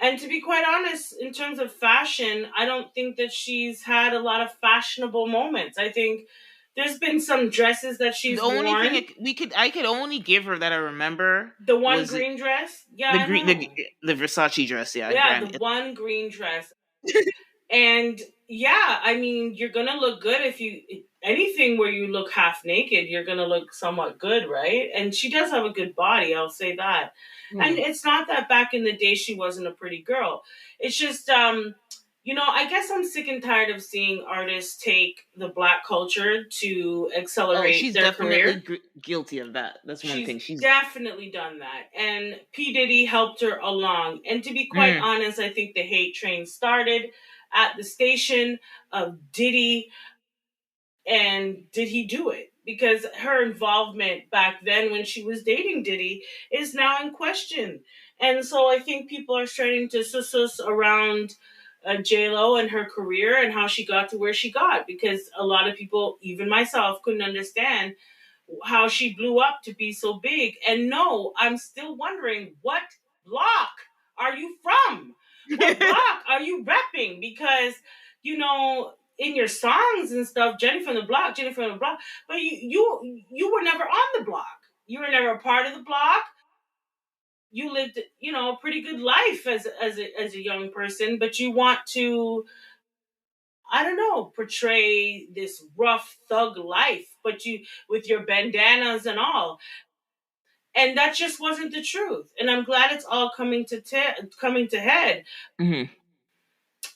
and to be quite honest, in terms of fashion, I don't think that she's had a lot of fashionable moments. I think there's been some dresses that The she's only thing worn. I could only give her that I remember The one was green dress, yeah, the I green know. the Versace dress. Yeah, Yeah, the granted. one green dress. And yeah, I mean, you're gonna look good if you anything where you look half naked, you're gonna look somewhat good, right? And she does have a good body, I'll say that. And Hmm. it's not that back in the day she wasn't a pretty girl. It's just I guess I'm sick and tired of seeing artists take the black culture to Oh, accelerate she's their definitely career. guilty of that. That's one She's thing. She's. definitely done that. And P. Diddy helped her along. And to be quite Mm. honest, I think the hate train started at the station of Diddy. And did he do it? Because her involvement back then when she was dating Diddy is now in question. And so I think people are starting to sus around J-Lo and her career and how she got to where she got. Because a lot of people, even myself, couldn't understand how she blew up to be so big. And no, I'm still wondering, what block are you from? What block are you repping? Because, you know, in your songs and stuff, Jenny from the block, but you were never on the block. You were never a part of the block. You lived, you know, a pretty good life as a young person, but you want to, I don't know, portray this rough thug life, but you, with your bandanas and all, and that just wasn't the truth. And I'm glad it's all coming to head. Mm-hmm.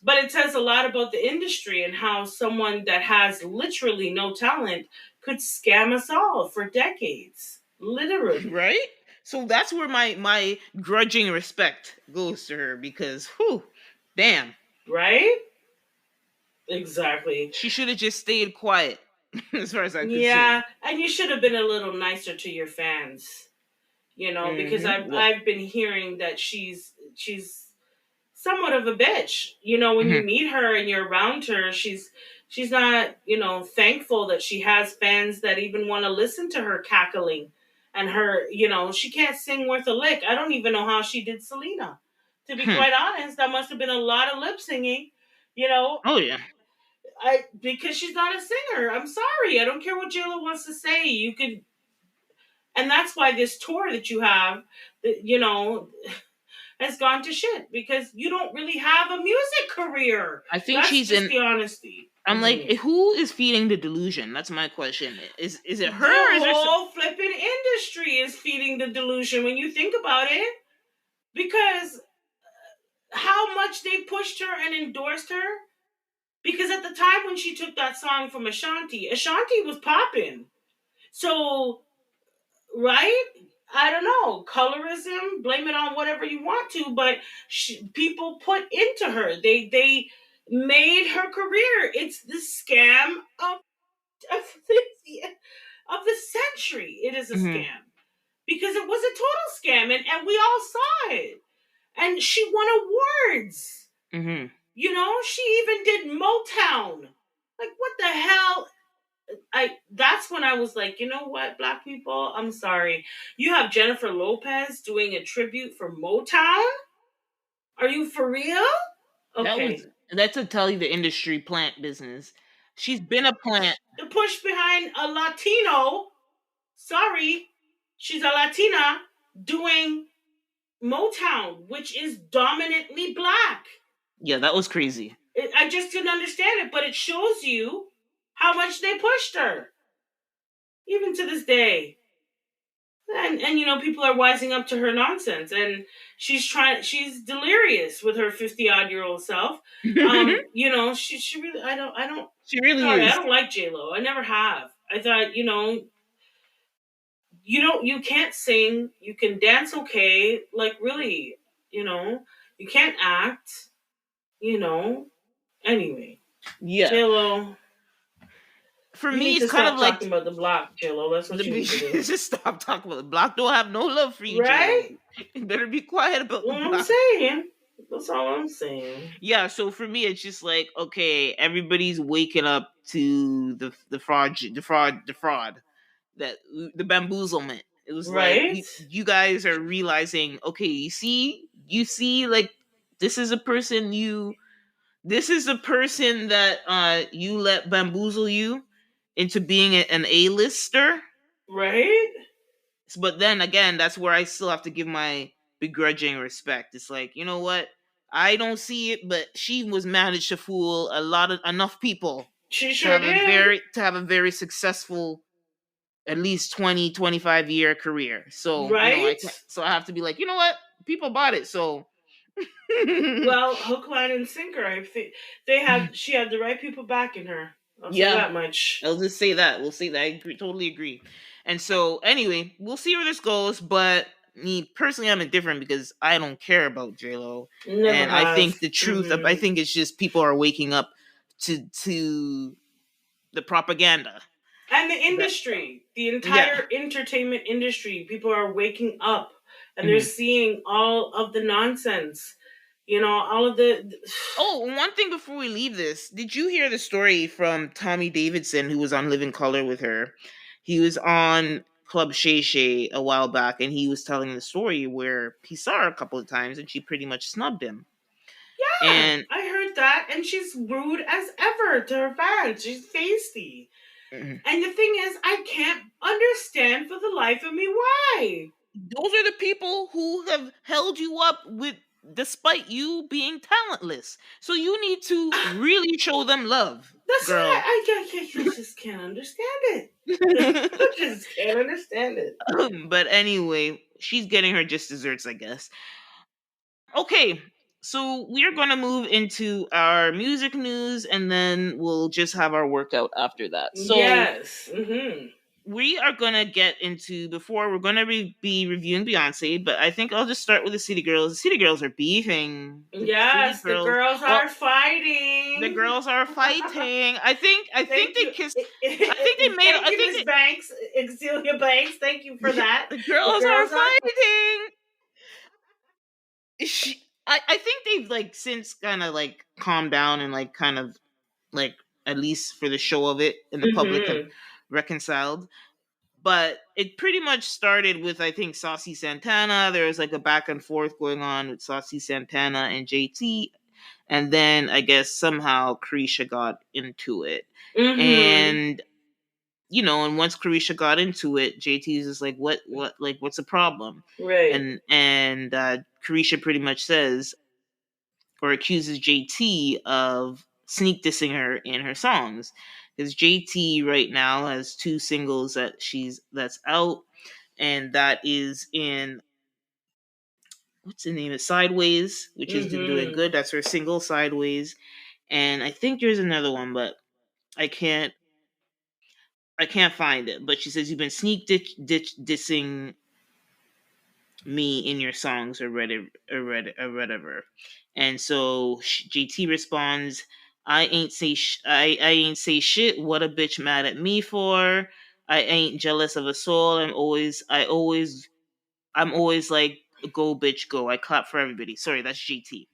But it says a lot about the industry and how someone that has literally no talent could scam us all for decades, literally. Right? So that's where my grudging respect goes to her, because whew, damn. Right? Exactly. She should have just stayed quiet, as far as I'm Yeah, concerned. and you should have been a little nicer to your fans, you know, because Mm-hmm. I've been hearing that she's somewhat of a bitch. You know, when you Mm-hmm. meet her and you're around her, she's not, you know, thankful that she has fans that even want to listen to her cackling and her, you know, she can't sing worth a lick. I don't even know how she did Selena. To be Hmm. quite honest, that must have been a lot of lip singing, you know, Oh yeah. I because she's not a singer. I'm sorry. I don't care what JLo wants to say. You could, and that's why this tour that you have, you know, has gone to shit because you don't really have a music career. I think That's she's just in. the honesty. I'm like, Mhm. who is feeding the delusion? That's my question. Is it her? The Or is there whole flipping industry is feeding the delusion when you think about it. Because how much they pushed her and endorsed her. Because at the time when she took that song from Ashanti, Ashanti was popping. So, right? I don't know, colorism, blame it on whatever you want to, but people put into her. They made her career. It's the scam of the, of the century. It is a mm-hmm. scam because it was a total scam, and we all saw it. And she won awards. Mm-hmm. You know, she even did Motown. Like, what the hell? That's when I was like, you know what, black people, I'm sorry. You have Jennifer Lopez doing a tribute for Motown? Are you for real? That was Okay. that's to tell you the industry plant business. She's been a plant. The push behind a Latino, sorry, she's a Latina doing Motown, which is dominantly black. Yeah, that was crazy. I just didn't understand it, but it shows you how much they pushed her, even to this day. And you know, people are wising up to her nonsense, and she's delirious with her 50-odd-year-old self. You know, she really, I don't, She really sorry, I is. don't like J-Lo. I never have. I thought, you know, you can't sing, you can dance okay, like really, you know, you can't act, you know. Anyway, Yeah. J-Lo, For you me, need it's to kind of stop like talking about the block, J-Lo. That's what you need to do. just stop talking about the block. Don't have no love for you, J Right? Lo. You better be quiet about the What I'm block. saying. That's all I'm saying. Yeah, so for me, it's just like, okay, everybody's waking up to the fraud, that the bamboozlement. It was like Right? you guys are realizing, okay, you see, like this is a person that you let bamboozle you into being an A-lister. Right? But then again, that's where I still have to give my begrudging respect. It's like, you know what? I don't see it, but she was managed to fool enough people She to sure have a did. very successful, at least 20-25 year career. So, I Right? can't, so I have to be like, you know what? People bought it, so Well, hook, line, and sinker. I think she had the right people backing her. I'll say yeah, that much. I'll just say that. We'll say that. I totally agree. And so, anyway, we'll see where this goes. But me personally, I'm indifferent because I don't care about J Lo, Never and I have. think the truth. I Hmm. think it's just people are waking up to the propaganda. And the That industry, the yeah. entire entertainment industry, people are waking up and they're Mhm. seeing all of the nonsense. You know, all of the. Oh, one thing before we leave this, did you hear the story from Tommy Davidson, who was on Living Color with her? He was on Club Shay Shay a while back, and he was telling the story where he saw her a couple of times, and she pretty much snubbed him. Yeah, And I heard that, and she's rude as ever to her fans. She's feisty. mm, And the thing is, I can't understand for the life of me why. those are the people who have held you up with despite you being talentless. So you need to really show them love, That's why girl. I just can't understand it. I just can't understand it. But anyway, she's getting her just desserts, I guess. Okay, so we are going to move into our music news and then we'll just have our workout after that. So Yes. Mm-hmm. we are going to get into, before we're going to be reviewing Beyonce, but I think I'll just start with the City Girls. The City Girls are beefing. The City Yes, the Girls, girls well, are the fighting. girls are fighting. I think Thank they you. kissed. I think they made. Thank I you, think Miss Banks, Celia Banks. Thank you for they, that. the The girls are girls are. fighting. I think they've like since kind of like calmed down and like kind of like, at least for the show of it, and the public have Mm-hmm. reconciled. But it pretty much started with, I think, Saucy Santana. There was like a back and forth going on with Saucy Santana and JT, and then I guess somehow Carisha got into it. Mm-hmm. And and once Carisha got into it, JT's just like, what, like, what's the problem? Right. And Carisha pretty much says, or accuses JT of sneak dissing her in her songs, because JT right now has two singles that's out, and that is in, what's the name of it, Sideways, which is doing Mm-hmm. good. That's her single, Sideways. And I think there's another one, but I can't I can't find it. But she says, you've been dissing me in your songs, or whatever. And so JT responds, I ain't say shit. What a bitch mad at me for? I ain't jealous of a soul. I'm always like, go bitch go. I clap for everybody. Sorry, that's JT.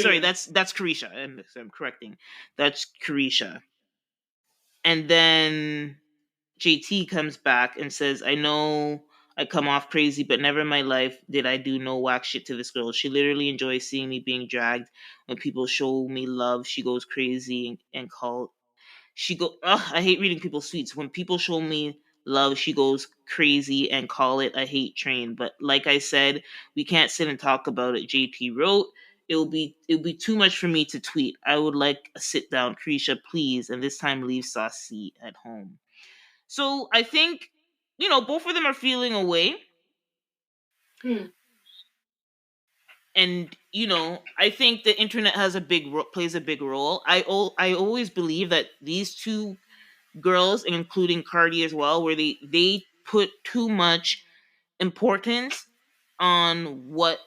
Sorry, Mm-hmm. that's Carisha. I'm correcting. That's Carisha. And then JT comes back and says, I know I come off crazy, but never in my life did I do no whack shit to this girl. She literally enjoys seeing me being dragged. When people show me love, she goes crazy and call. She go. Ugh, I hate reading people's tweets. When people show me love, she goes crazy and call it a hate train. But like I said, we can't sit and talk about it. JT wrote. It'll be too much for me to tweet. I would like a sit down, Krisha, please, and this time leave Saucy at home. So I think, both of them are feeling away. Hmm. And, I think the internet plays a big role. I always believe that these two girls, including Cardi as well, where they put too much importance on what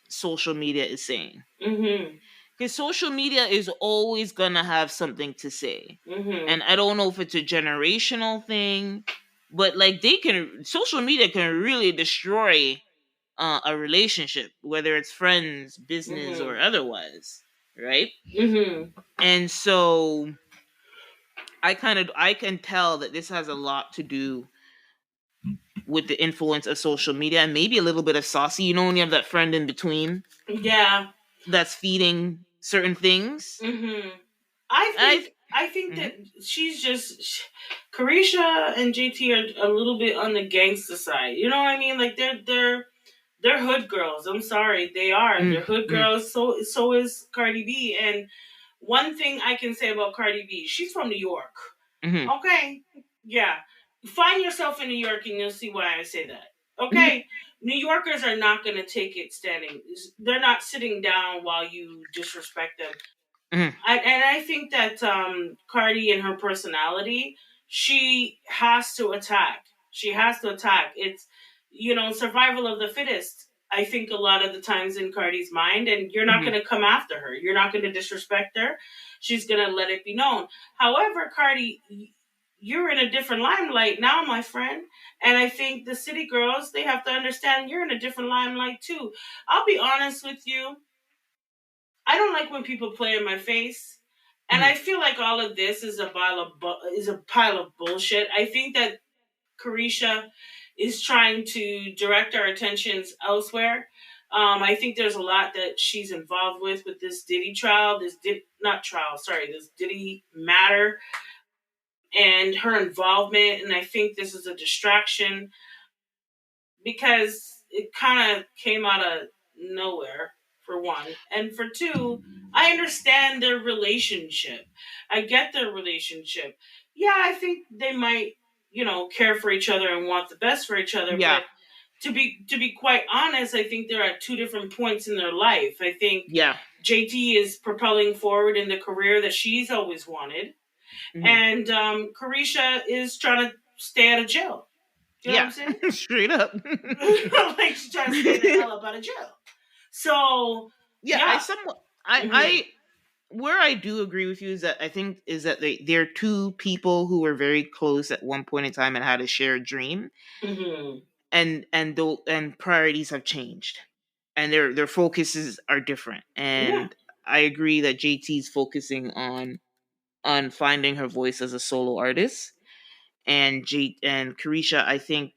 social media is saying. Mm-hmm. Because social media is always gonna have something to say. Mm-hmm. And I don't know if it's a generational thing, but like, social media can really destroy a relationship, whether it's friends, business, Mm-hmm. or otherwise, right? Mm-hmm. And so I can tell that this has a lot to do with the influence of social media, and maybe a little bit of Saucy. When you have that friend in between Yeah. that's feeding certain things. Mm-hmm. I I think mhm, that she's Carisha and JT are a little bit on the gangster side. You know what I mean? Like they're hood girls. I'm sorry, they are. mm, They're hood mm, girls. So is Cardi B. And one thing I can say about Cardi B, she's from New York. mhm, Okay, yeah. Find yourself in New York, and you'll see why I say that. mhm, Okay, New Yorkers are not going to take it standing. They're not sitting down while you disrespect them. mhm, And I think that Cardi and her personality, she has to attack. She has to attack. It's survival of the fittest. I think a lot of the times in Cardi's mind, and you're not mhm, going to come after her. You're not going to disrespect her. She's going to let it be known. However, Cardi, you're in a different limelight now, my friend. And I think the city girls, they have to understand you're in a different limelight too. I'll be honest with you. I don't like when people play in my face, and mhm, I feel like all of this is a pile of bullshit. I think that Carisha is trying to direct our attentions elsewhere. I think there's a lot that she's involved with this Diddy trial, this Diddy matter, and her involvement. And I think this is a distraction because it kind of came out of nowhere, for one. And for two, I understand their relationship. I get their relationship. Yeah, I think they might, care for each other and want the best for each other, Yeah. but to be quite honest, I think they're at two different points in their life. I think Yeah. JT is propelling forward in the career that she's always wanted, and Carisha is trying to stay out of jail. You know what Yeah. I'm saying? Straight up. Like she's trying to stay the hell up out of jail. So Yeah, I yeah. somewhat Mhm. I where I do agree with you is that I think is that they're two people who were very close at one point in time and had a shared dream, Mhm. and priorities have changed, and their focuses are different. Yeah. And I agree that JT's focusing on finding her voice as a solo artist, and Carisha, I think,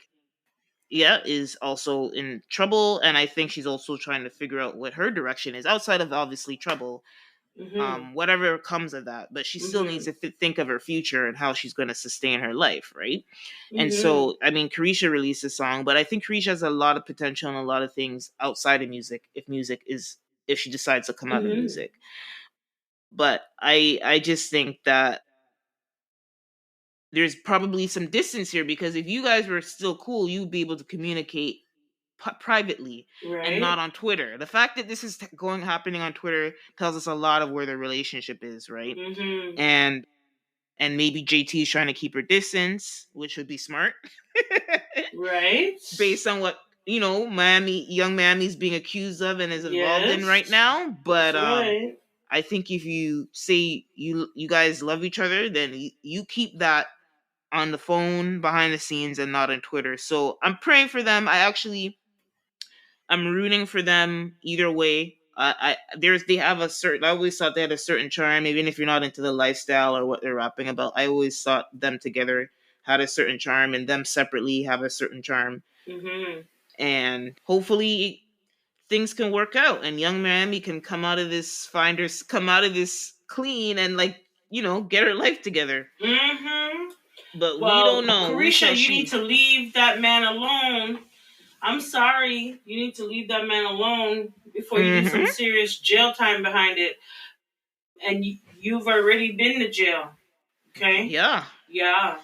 yeah, is also in trouble, and I think she's also trying to figure out what her direction is outside of obviously trouble, Mhm. whatever comes of that. But she still needs Mhm. to think of her future and how she's going to sustain her life, right? And Mhm. so, I mean, Carisha released a song, but I think Carisha has a lot of potential and a lot of things outside of music. If she decides to come out of Mhm. music, but I just think that there's probably some distance here, because if you guys were still cool, you'd be able to communicate privately and not Right. on Twitter. The fact that this is happening on Twitter tells us a lot of where their relationship is, right? Mhm. And maybe JT is trying to keep her distance, which would be smart, Right. based on what young Miami's being accused of and is involved in right Yes. now. That's But right. I think if you say you guys love each other, then you keep that on the phone behind the scenes and not on Twitter. So I'm praying for them. I'm rooting for them either way. They have a certain. I always thought they had a certain charm, even if you're not into the lifestyle or what they're rapping about. I always thought them together had a certain charm, and them separately have a certain charm. Mhm. And hopefully things can work out, and young Miami can come out of this clean and, like, get her life together. Mhm. But we Well, don't know. Who Carisha, shall you need she? to leave that man alone. I'm sorry. You need to leave that man alone before you do some Hmm. serious jail time behind it. And you've already been to jail. Okay? Yeah. Yeah.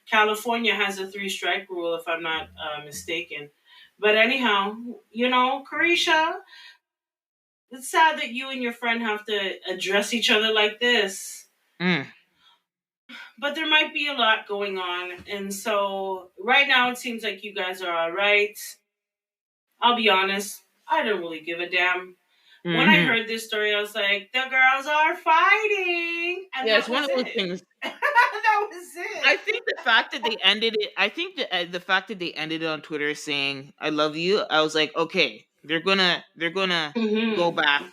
California has a three-strike rule, if I'm not mistaken. But anyhow, Carisha, it's sad that you and your friend have to address each other like this. Mm. But there might be a lot going on. And so right now it seems like you guys are all right. I'll be honest, I don't really give a damn. When I Hmm. heard this story, I was like, the girls are fighting. And Yeah, that it's one was of those it. things. That was I it. think the fact that they ended it. I think the fact that they ended it on Twitter saying "I love you." I was like, okay, they're gonna go Mm-hmm. back.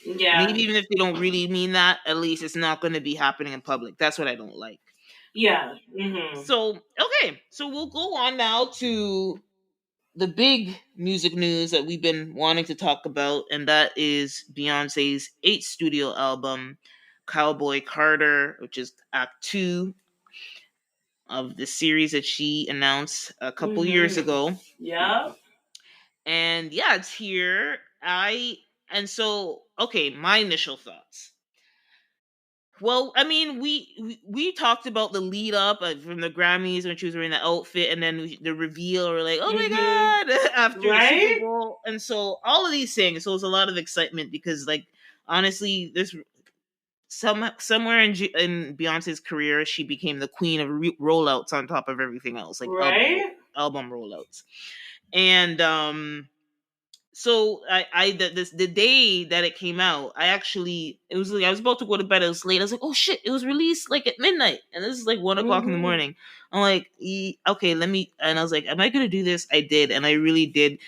Yeah. Maybe even if they don't really mean that, at least it's not going to be happening in public. That's what I don't like. Yeah. Mm-hmm. So okay, so we'll go on now to the big music news that we've been wanting to talk about, and that is Beyonce's 8th studio album, Cowboy Carter, which is Act 2 of the series that she announced a couple years Mm-hmm. ago. Yeah. And yeah, it's here. Okay, my initial thoughts. Well, I mean, we talked about the lead up from the Grammys when she was wearing the outfit, and then the reveal. We're like, oh Mm-hmm. my god, after the Super Right? Bowl, and so all of these things. So it's a lot of excitement because, like, honestly, this somewhere in Beyonce's career, she became the queen of rollouts on top of everything else, like Right? album rollouts, and so the day that it came out, it was like I was about to go to bed. It was late. I was like, oh shit, it was released like at midnight, and this is like 1 o'clock in the Mm-hmm. morning. I'm like, okay, let me. And I was like, am I gonna do this? I did, and I really did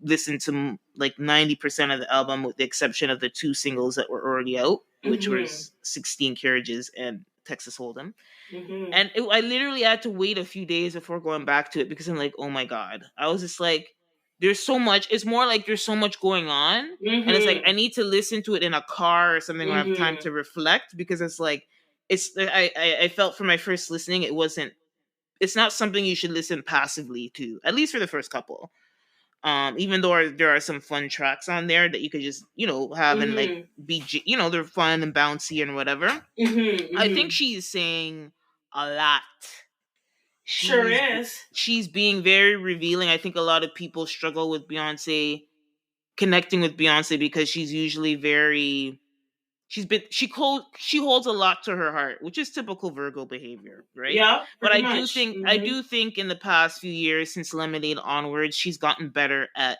listen to like 90% of the album, with the exception of the two singles that were already out, which Mm-hmm. was 16 Carriages and Texas Hold'em. Mm-hmm. And I literally had to wait a few days before going back to it because I'm like, oh my god, I was just like. there's so much. It's more like there's so much going on, and it's like I need to listen to it in a car or something where I have time to reflect, because it's like I felt for my first listening, it's not something you should listen passively to, at least for the first couple. Even though there are some fun tracks on there that you could just have and like be they're fun and bouncy and whatever. I think she's saying a lot. Sure is. She's being very revealing. I think a lot of people struggle with Beyonce, connecting with Beyonce, because she's usually very she holds a lot to her heart, which is typical Virgo behavior, right? Yeah, but I much. do think in the past few years, since Lemonade onwards, she's gotten better at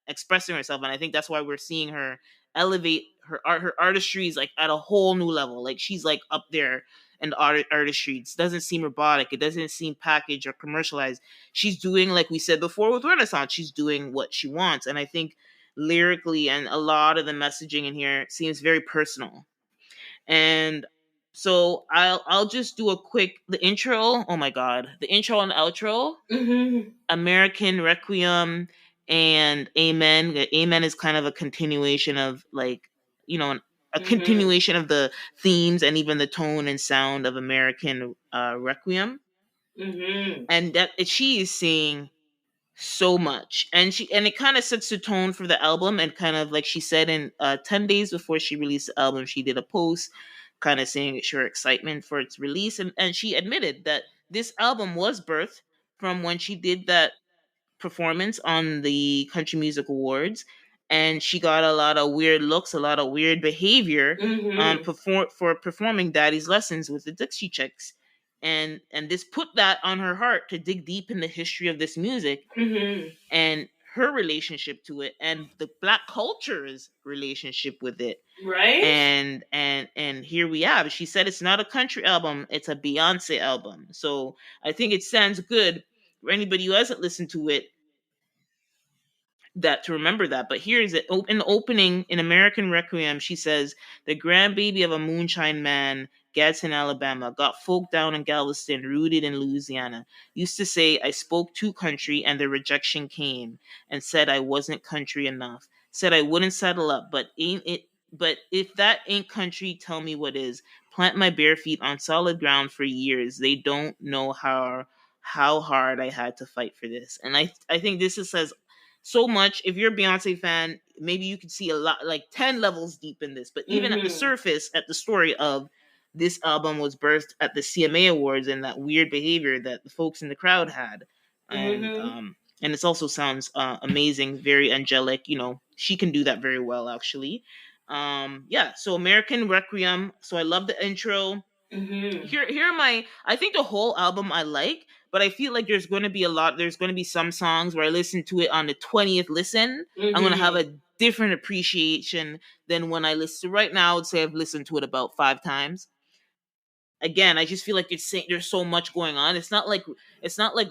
expressing herself, and I think that's why we're seeing her elevate her artistry is like at a whole new level. Like she's like up there, and artistry doesn't seem robotic, it doesn't seem packaged or commercialized. She's doing, like we said before with Renaissance, she's doing what she wants, and I think lyrically and a lot of the messaging in here seems very personal. And so I'll just do a quick the intro. Oh my god, the intro and outro. American Requiem and Amen. Amen is kind of a continuation of like a continuation of the themes and even the tone and sound of American Requiem. And that she is saying so much, and it kind of sets the tone for the album. And kind of like she said, in 10 days before she released the album, she did a post kind of saying her excitement for its release, and she admitted that this album was birthed from when she did that performance on the Country Music Awards, and she got a lot of weird looks, a lot of weird behavior for performing Daddy's Lessons with the Dixie Chicks. And this put that on her heart to dig deep in the history of this music and her relationship to it, and the Black culture's relationship with it. Right. And here we have. She said it's not a country album; it's a Beyonce album. So I think it sounds good for anybody who hasn't listened to it, that to remember that. But here is it. In the opening, in American Requiem, she says, the grandbaby of a moonshine man, Gadsden, Alabama, got folk down in Galveston, rooted in Louisiana. Used to say I spoke too country, and the rejection came, and said I wasn't country enough. Said I wouldn't settle up, but ain't it? But if that ain't country, tell me what is. Plant my bare feet on solid ground for years. They don't know how hard I had to fight for this. And I think this says so much. If you're a Beyonce fan, maybe you could see a lot, like 10 levels deep in this. But even at the surface, at the story of this album was birthed at the CMA Awards, and that weird behavior that the folks in the crowd had. And it also sounds amazing, very angelic. She can do that very well, actually. So American Requiem. So I love the intro. Here are my. I think the whole album I like, but I feel like there's going to be some songs where I listen to it on the 20th listen. I'm going to have a different appreciation than when I listen to right now. I would say I've listened to it about 5 times. Again, I just feel like there's so much going on. It's not like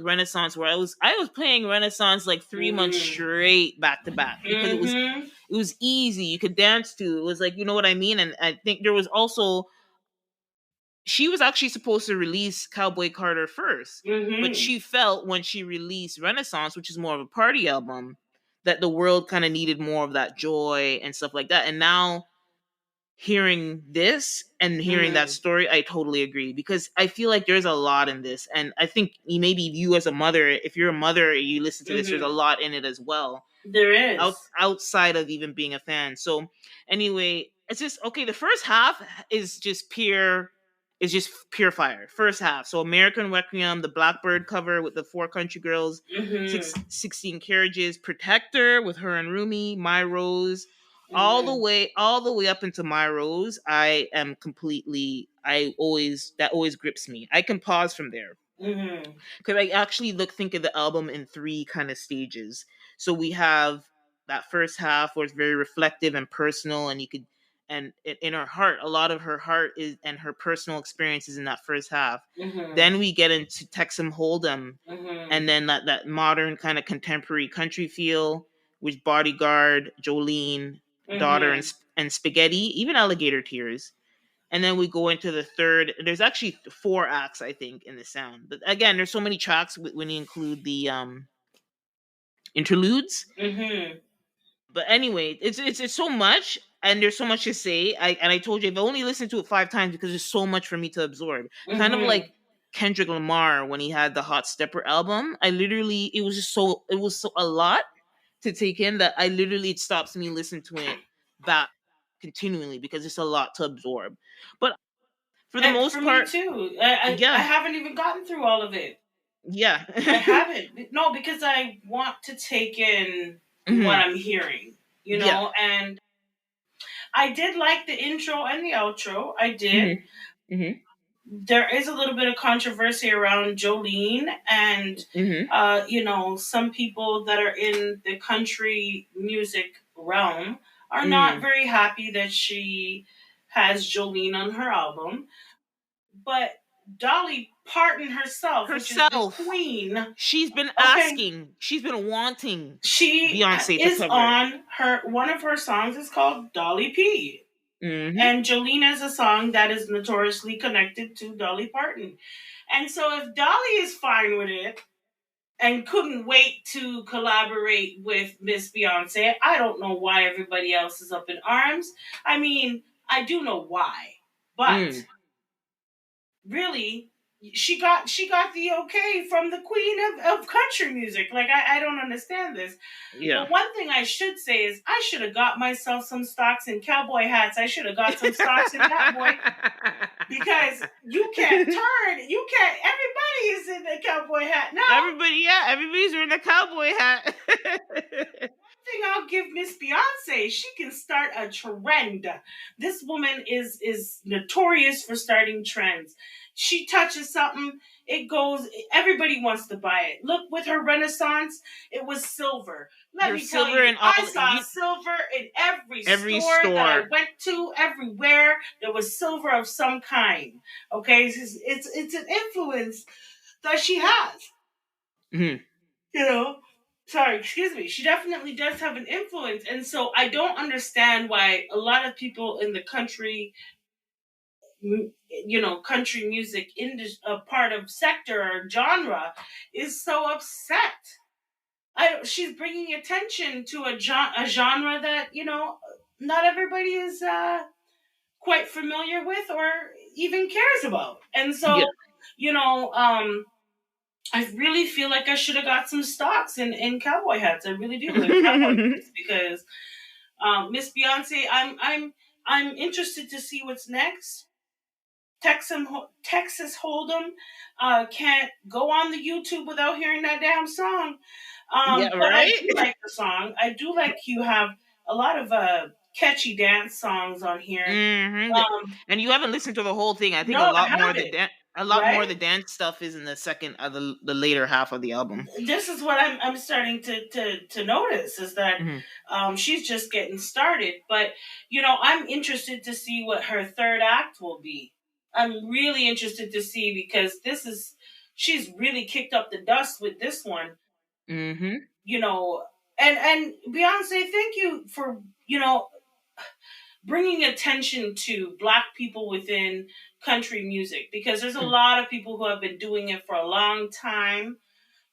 Renaissance, where I was playing Renaissance like 3 months straight back to back, because it was easy. You could dance to. It was like, you know what I mean? And I think there was also, she was actually supposed to release Cowboy Carter first, but she felt when she released Renaissance, which is more of a party album, that the world kind of needed more of that joy and stuff like that. And now hearing this and hearing that story, I totally agree, because I feel like there's a lot in this. And I think maybe you as a mother, if you're a mother, you listen to this, there's a lot in it as well. There is. Outside of even being a fan. So anyway, it's just, okay, the first half is just pure fire. First half. So American Requiem, the Blackbird cover with the 4 country girls, 16 Carriages, Protector with her and Rumi, My Rose, all the way up into My Rose. That always grips me. I can pause from there. Because I actually think of the album in 3 kind of stages. So we have that first half where it's very reflective and personal, and you could, and in her heart, a lot of her heart is, and her personal experiences in that first half. Then we get into Texam Hold'em, and then that modern kind of contemporary country feel with Bodyguard, Jolene, Daughter, and Spaghetti, even Alligator Tears. And then we go into the third. There's actually 4 acts, I think, in the sound. But again, there's so many tracks when you include the interludes. Mm-hmm. But anyway, it's so much, and there's so much to say. I told you I've only listened to it 5 times because there's so much for me to absorb. Kind of Mm-hmm. like Kendrick Lamar when he had the Hot Stepper album. I literally it was so a lot to take in that I literally it stops me listening to it back continually because it's a lot to absorb. But for the And most for me part, too. I yeah, haven't even gotten through all of it. yeah. I haven't. No, because I want to take in what Hmm. I'm hearing, Yeah. and I did like the intro and the outro. I did. Hmm. Hmm. There is a little bit of controversy around Jolene, and Hmm. some people that are in the country music realm are not Hmm. very happy that she has Jolene on her album. But Dolly Parton herself, which is the Herself. queen, She's been okay, asking. She's been wanting she Beyonce to is cover it. on her, one of her songs is called Dolly P. Hmm. And Jolene is a song that is notoriously connected to Dolly Parton. And so if Dolly is fine with it and couldn't wait to collaborate with Miss Beyonce, I don't know why everybody else is up in arms. I mean, I do know why. But Mm. really, she got the okay from the queen of country music. Like, I don't understand this. Yeah. But one thing I should say is I should have got myself some stocks in cowboy hats. I should have got some stocks in that, boy. Because you can't, everybody is in the cowboy hat now. Everybody's wearing a cowboy hat. Thing I'll give Miss Beyonce, she can start a trend. This woman is notorious for starting trends. She touches something, it goes. Everybody wants to buy it. Look, with her Renaissance, it was silver. Let There's me tell silver you, in all I saw silver in every every store that I store. went to. Everywhere there was silver of some kind. Okay, it's an influence that she has. Mhm. You know, sorry, excuse me, she definitely does have an influence. And so I don't understand why a lot of people in the country, country music industry, part of sector or genre, is so upset. She's bringing attention to a genre that not everybody is quite familiar with or even cares about. And Yeah. so, I really feel like I should have got some stocks in cowboy hats. I really do, in cowboy boots, because Miss Beyonce, I'm interested to see what's next. Texas Hold'em can't go on the YouTube without hearing that damn song. Yeah, But I right? do like the song. I do like you have a lot of catchy dance songs on here. Hmm. And you haven't listened to the whole thing. I think No, I haven't. a lot more of Right? the dance stuff is in the second the later half of the album. This is what I'm starting to notice, is that Hmm. she's just getting started. But I'm interested to see what her third act will be. I'm really interested to see, because she's really kicked up the dust with this one. Hmm. You know, and Beyonce, thank you for bringing attention to Black people within country music, because there's a lot of people who have been doing it for a long time,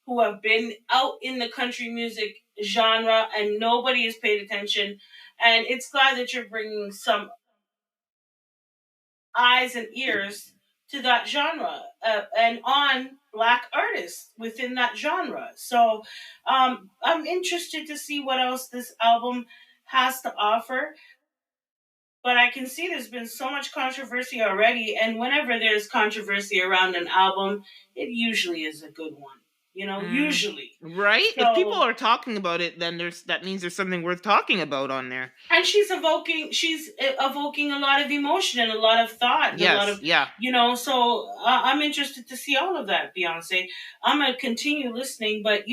who have been out in the country music genre, and nobody has paid attention. And it's glad that you're bringing some eyes and ears to that genre, and on Black artists within that genre. So I'm interested to see what else this album has to offer. But I can see there's been so much controversy already, and whenever there's controversy around an album, it usually is a good one. Mm. Usually. Right? If people So, are talking about it, then that means there's something worth talking about on there. and she's evoking a lot of emotion and a lot of thought, and a lot Yes, of, yeah. so I'm interested to see all of that, Beyonce. I'm gonna continue listening, but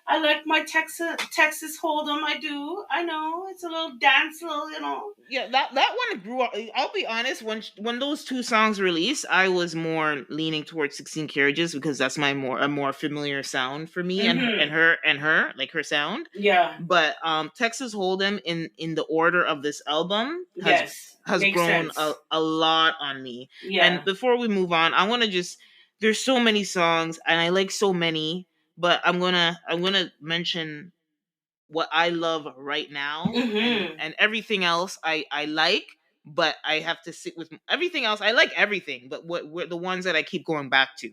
I like my Texas Hold'em. I do. I know it's a little dance, little. Yeah, that one grew up. I'll be honest, when those two songs released, I was more leaning towards 16 Carriages because that's a more familiar sound for me, and Mm-hmm. her like her sound. Yeah. But Texas Hold'em in the order of this album Yes. has Makes grown sense. a lot on me. And Yeah. before we move on, I want to just there's so many songs and I like so many, but I'm gonna mention what I love right now, and everything else I like, but I have to sit with everything else. I like everything, but what the ones that I keep going back to.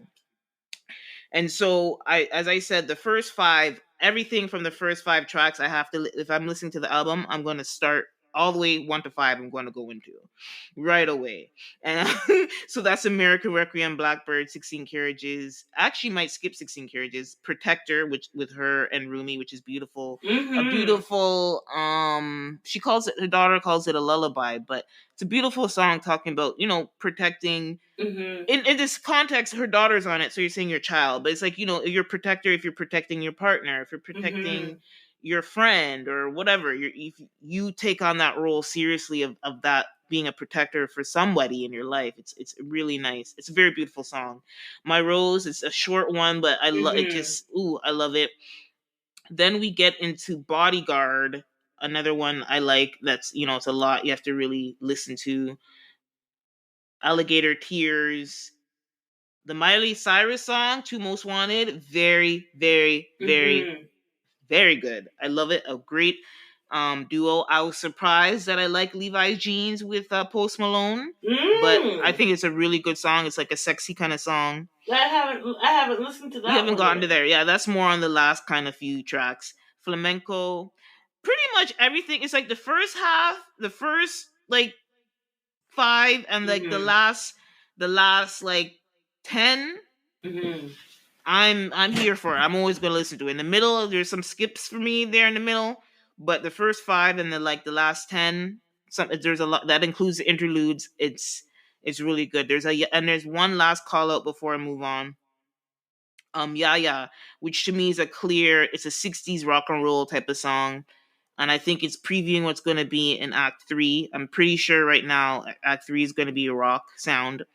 And so as I said, the first five, everything from the first five tracks, I have to, if I'm listening to the album, I'm going to start all the way 1 to 5. I'm going to go into right away. And so that's American Requiem, Blackbird, 16 Carriages. I actually might skip 16 Carriages. Protector, which with her and Rumi, which is beautiful. A beautiful, she calls it, her daughter calls it a lullaby, but it's a beautiful song talking about, protecting. In this context, her daughter's on it, so you're saying your child, but it's like, your protector, if you're protecting your partner, if you're protecting your friend or whatever, if you take on that role seriously of that being a protector for somebody in your life, it's really nice. It's a very beautiful song. My Rose is a short one, but I love it. Just I love it. Then we get into Bodyguard, another one I like. That's it's a lot you have to really listen to. Alligator Tears. The Miley Cyrus song, Two Most Wanted, very, very, very, very good. I love it. A great duo. I was surprised that I like Levi's Jeans with Post Malone, but I think it's a really good song. It's like a sexy kind of song. I haven't listened to that. You haven't gotten to there. Yeah, that's more on the last kind of few tracks. Flamenco, pretty much everything. It's like the first half, the first like 5, and like the last like 10. I'm here for it. I'm always gonna listen to it. In the middle, there's some skips for me there in the middle, but the first 5 and the last 10, there's a lot that includes the interludes. It's really good. There's one last call out before I move on. Yeah, which to me is it's a 60s rock and roll type of song. And I think it's previewing what's going to be in Act 3. I'm pretty sure right now Act 3 is going to be a rock sound.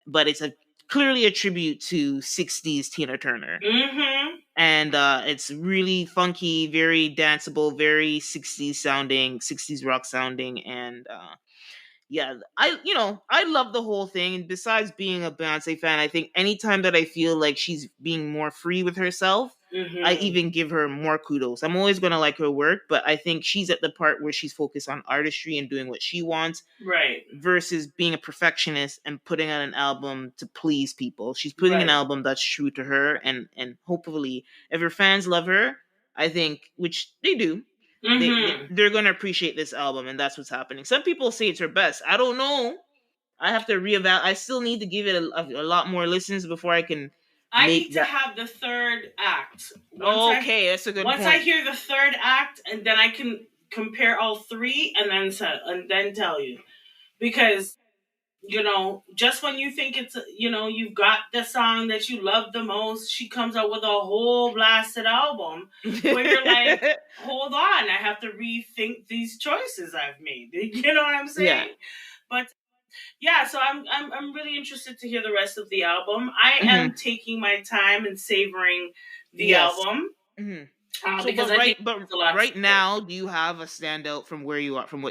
But it's clearly a tribute to 60s Tina Turner. And it's really funky, very danceable, very 60s rock sounding. And yeah, I love the whole thing. And besides being a Beyonce fan, I think anytime that I feel like she's being more free with herself, I even give her more kudos. I'm always going to like her work, but I think she's at the part where she's focused on artistry and doing what she wants. Right. Versus being a perfectionist and putting out an album to please people. She's putting an album that's true to her, and hopefully, if her fans love her, I think, which they do, they're going to appreciate this album, and that's what's happening. Some people say it's her best. I don't know. I have to reevaluate. I still need to give it a lot more listens before I can. I need to have the third act. That's a good point. Once I hear the third act, and then I can compare all 3 and then tell you. Because, just when you think it's, you've got the song that you love the most, she comes out with a whole blasted album where you're like, hold on, I have to rethink these choices I've made. You know what I'm saying? Yeah. But yeah, so I'm really interested to hear the rest of the album. I am taking my time and savoring the album. Because right now, do you have a standout from where you are, from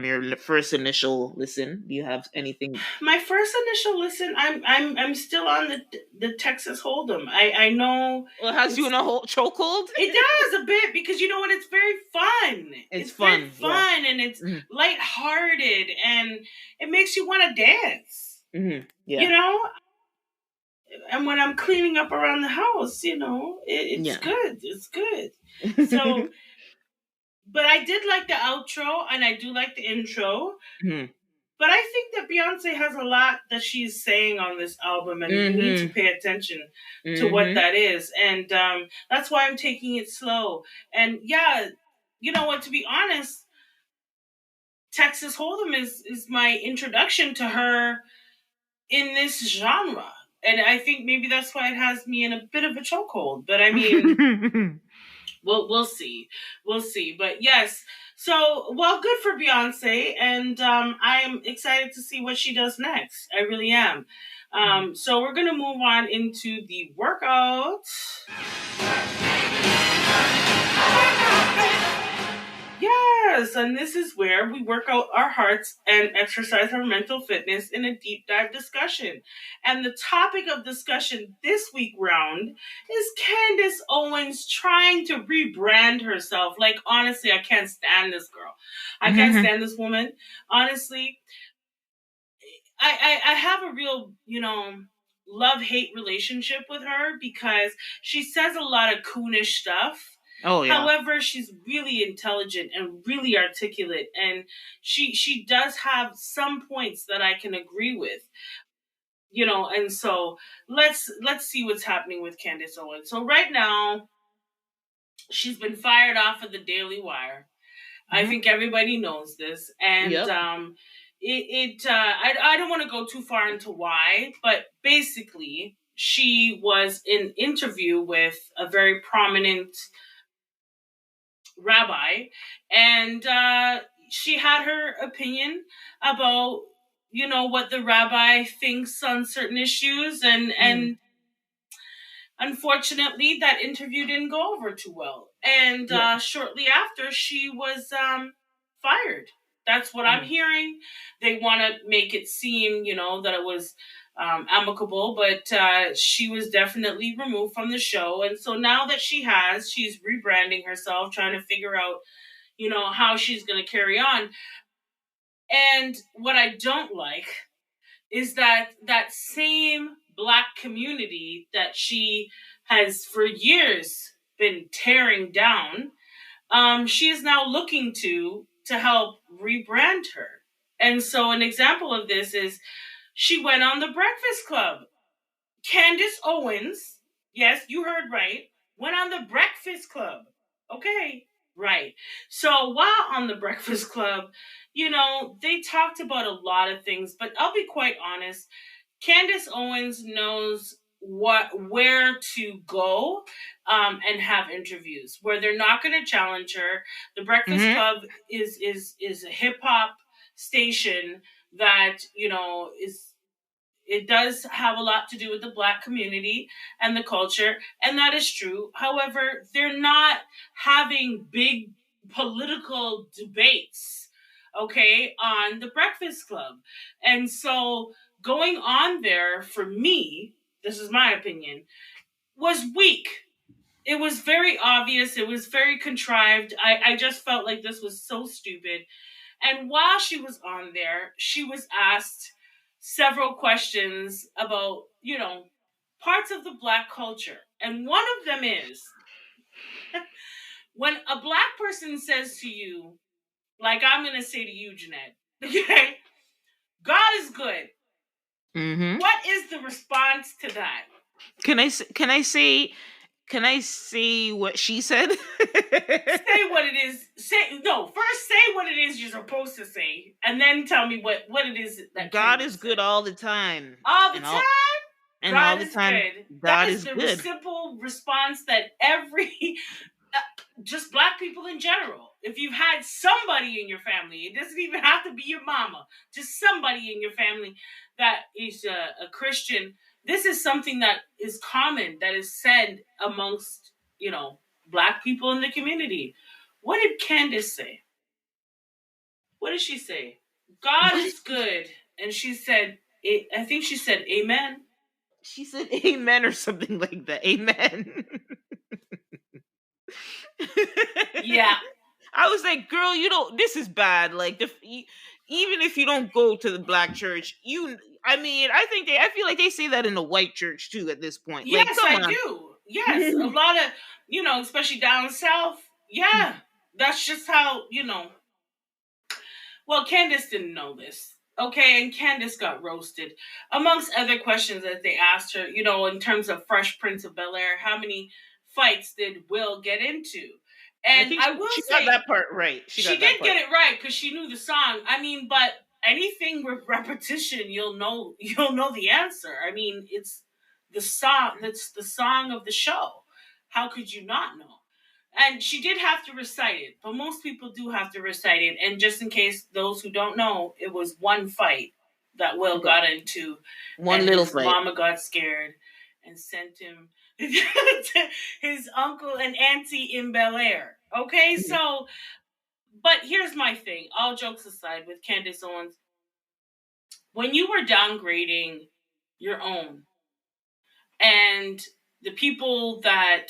your first initial listen? Do you have anything? My first initial listen, I'm still on the Texas Hold'em. I know. Well, it has you in a whole chokehold. It does a bit, because you know what? It's very fun. It's fun, and it's lighthearted, and it makes you want to dance. Yeah. And when I'm cleaning up around the house, it's good. It's good. So, but I did like the outro, and I do like the intro. But I think that Beyonce has a lot that she's saying on this album, and you need to pay attention to what that is. And that's why I'm taking it slow. And yeah, you know what, to be honest, Texas Hold'em is my introduction to her in this genre. And I think maybe that's why it has me in a bit of a chokehold. But I mean, we'll see. We'll see. But yes. So, well, good for Beyonce. And I'm excited to see what she does next. I really am. So we're going to move on into the workout. Yes, and this is where we work out our hearts and exercise our mental fitness in a deep dive discussion. And the topic of discussion this week round is Candace Owens trying to rebrand herself. Like, honestly, I can't stand this girl. I can't stand this woman. Honestly, I have a real, love-hate relationship with her because she says a lot of coonish stuff. Oh yeah. However, she's really intelligent and really articulate, and she does have some points that I can agree with. And so let's see what's happening with Candace Owens. So right now, she's been fired off of the Daily Wire. I think everybody knows this, and Yep. I don't want to go too far into why, but basically, she was in an interview with a very prominent rabbi, and she had her opinion about what the rabbi thinks on certain issues, and unfortunately, that interview didn't go over too well. And shortly after, she was fired. That's what I'm hearing. They want to make it seem, that it was amicable, but she was definitely removed from the show. And so now that she's rebranding herself, trying to figure out, how she's going to carry on. And what I don't like is that same Black community that she has for years been tearing down, she is now looking to help rebrand her. And so an example of this is she went on the Breakfast Club. Candace Owens, yes, you heard right, went on the Breakfast Club. Okay, right. So while on the Breakfast Club, they talked about a lot of things, but I'll be quite honest. Candace Owens knows where to go and have interviews where they're not going to challenge her. The Breakfast Club is a hip hop station that is. It does have a lot to do with the Black community and the culture, and that is true. However, they're not having big political debates, okay, on the Breakfast Club. And so going on there, for me, this is my opinion, was weak. It was very obvious. It was very contrived. I just felt like this was so stupid. And while she was on there, she was asked several questions about, parts of the Black culture. And one of them is when a Black person says to you, like I'm going to say to you, Jeanette, okay, God is good. What is the response to that? Can I say what she said? Say what it is. First say what it is you're supposed to say, and then tell me what it is that God is good all the time. All the time? And God all the is time, good. God that is the good. Simple response that every just Black people in general. If you've had somebody in your family, it doesn't even have to be your mama, just somebody in your family that is a Christian. This is something that is common, that is said amongst, Black people in the community. What did Candace say? What did she say? God is good. And she said, I think she said, amen. She said amen or something like that. Amen. Yeah. I was like, girl, this is bad. Like, even if you don't go to the Black church, I feel like they say that in the white church too at this point. Yes, like, I do. Yes, a lot of, especially down south. Yeah, that's just how, Well, Candace didn't know this. Okay, and Candace got roasted. Amongst other questions that they asked her, in terms of Fresh Prince of Bel-Air, how many fights did Will get into? And I will she say, got that part right. She did get it right because she knew the song. But anything with repetition, you'll know the answer. It's the song. That's the song of the show. How could you not know? And she did have to recite it, but most people do have to recite it. And just in case those who don't know, it was one fight that Will got into. One little fight. Mama got scared and sent him to his uncle and auntie in Bel Air. Okay, so But here's my thing, all jokes aside, with Candace Owens, when you were downgrading your own, and the people that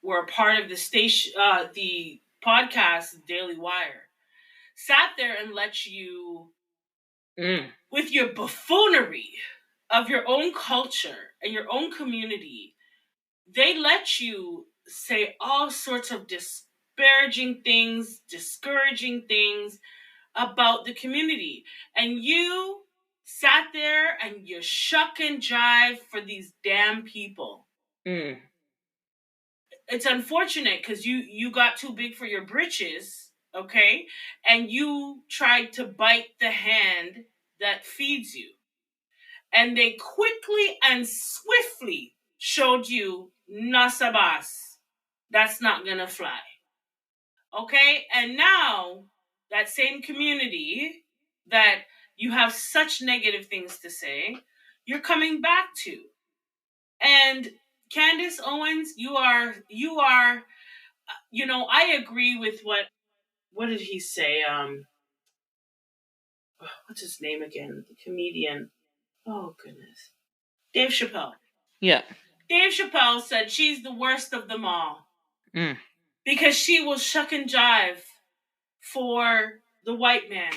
were a part of the station, the podcast Daily Wire, sat there and let you, with your buffoonery of your own culture and your own community, they let you say all sorts of disparaging things, discouraging things about the community. And you sat there and you shuck and jive for these damn people. It's unfortunate because you got too big for your britches, okay? And you tried to bite the hand that feeds you. And they quickly and swiftly showed you nasabas. That's not gonna fly. Okay? And now that same community that you have such negative things to say, you're coming back to. And Candace Owens, you are, I agree with what did he say? What's his name again? The comedian. Oh goodness. Dave Chappelle. Yeah. Dave Chappelle said she's the worst of them all. Because she will shuck and jive for the white man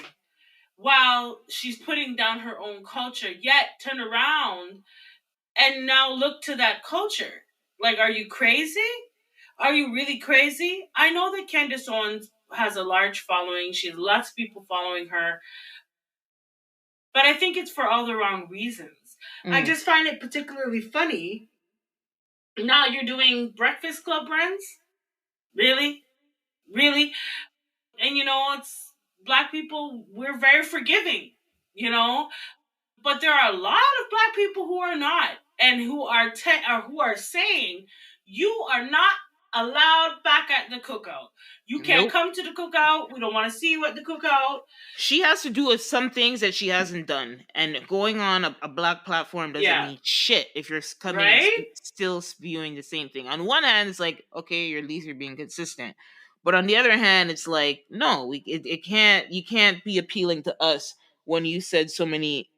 while she's putting down her own culture, yet turn around and now look to that culture. Like, are you crazy? Are you really crazy? I know that Candace Owens has a large following. She has lots of people following her. But I think it's for all the wrong reasons. I just find it particularly funny. Now you're doing Breakfast Club runs? Really? Really? And it's Black people, we're very forgiving, but there are a lot of Black people who are not, and who are saying you are not allowed back at the cookout. You can't come to the cookout. We don't want to see you at the cookout. She has to do some things that she hasn't done, and going on a Black platform doesn't mean shit if you're coming and still spewing the same thing. On one hand, it's like, okay, at least you're being consistent, but on the other hand, it's like, no, you can't be appealing to us when you said so many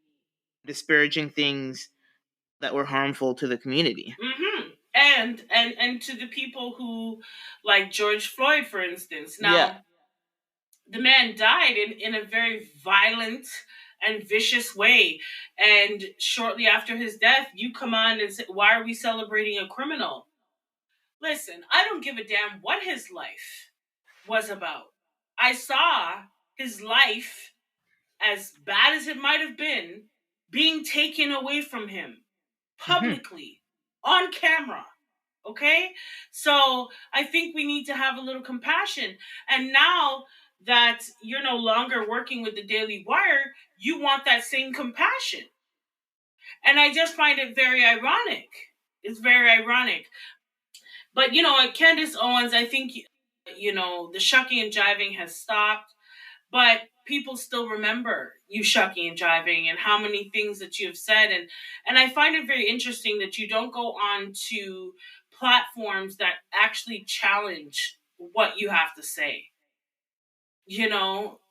disparaging things that were harmful to the community. And to the people who, like George Floyd, for instance. Now, the man died in a very violent and vicious way. And shortly after his death, you come on and say, why are we celebrating a criminal? Listen, I don't give a damn what his life was about. I saw his life, as bad as it might have been, being taken away from him publicly, on camera. Okay? So I think we need to have a little compassion. And now that you're no longer working with the Daily Wire, you want that same compassion. And I just find it very ironic. It's very ironic. But, Candace Owens, I think, the shucking and jiving has stopped. But people still remember you shucking and jiving and how many things that you have said. And I find it very interesting that you don't go on to platforms that actually challenge what you have to say.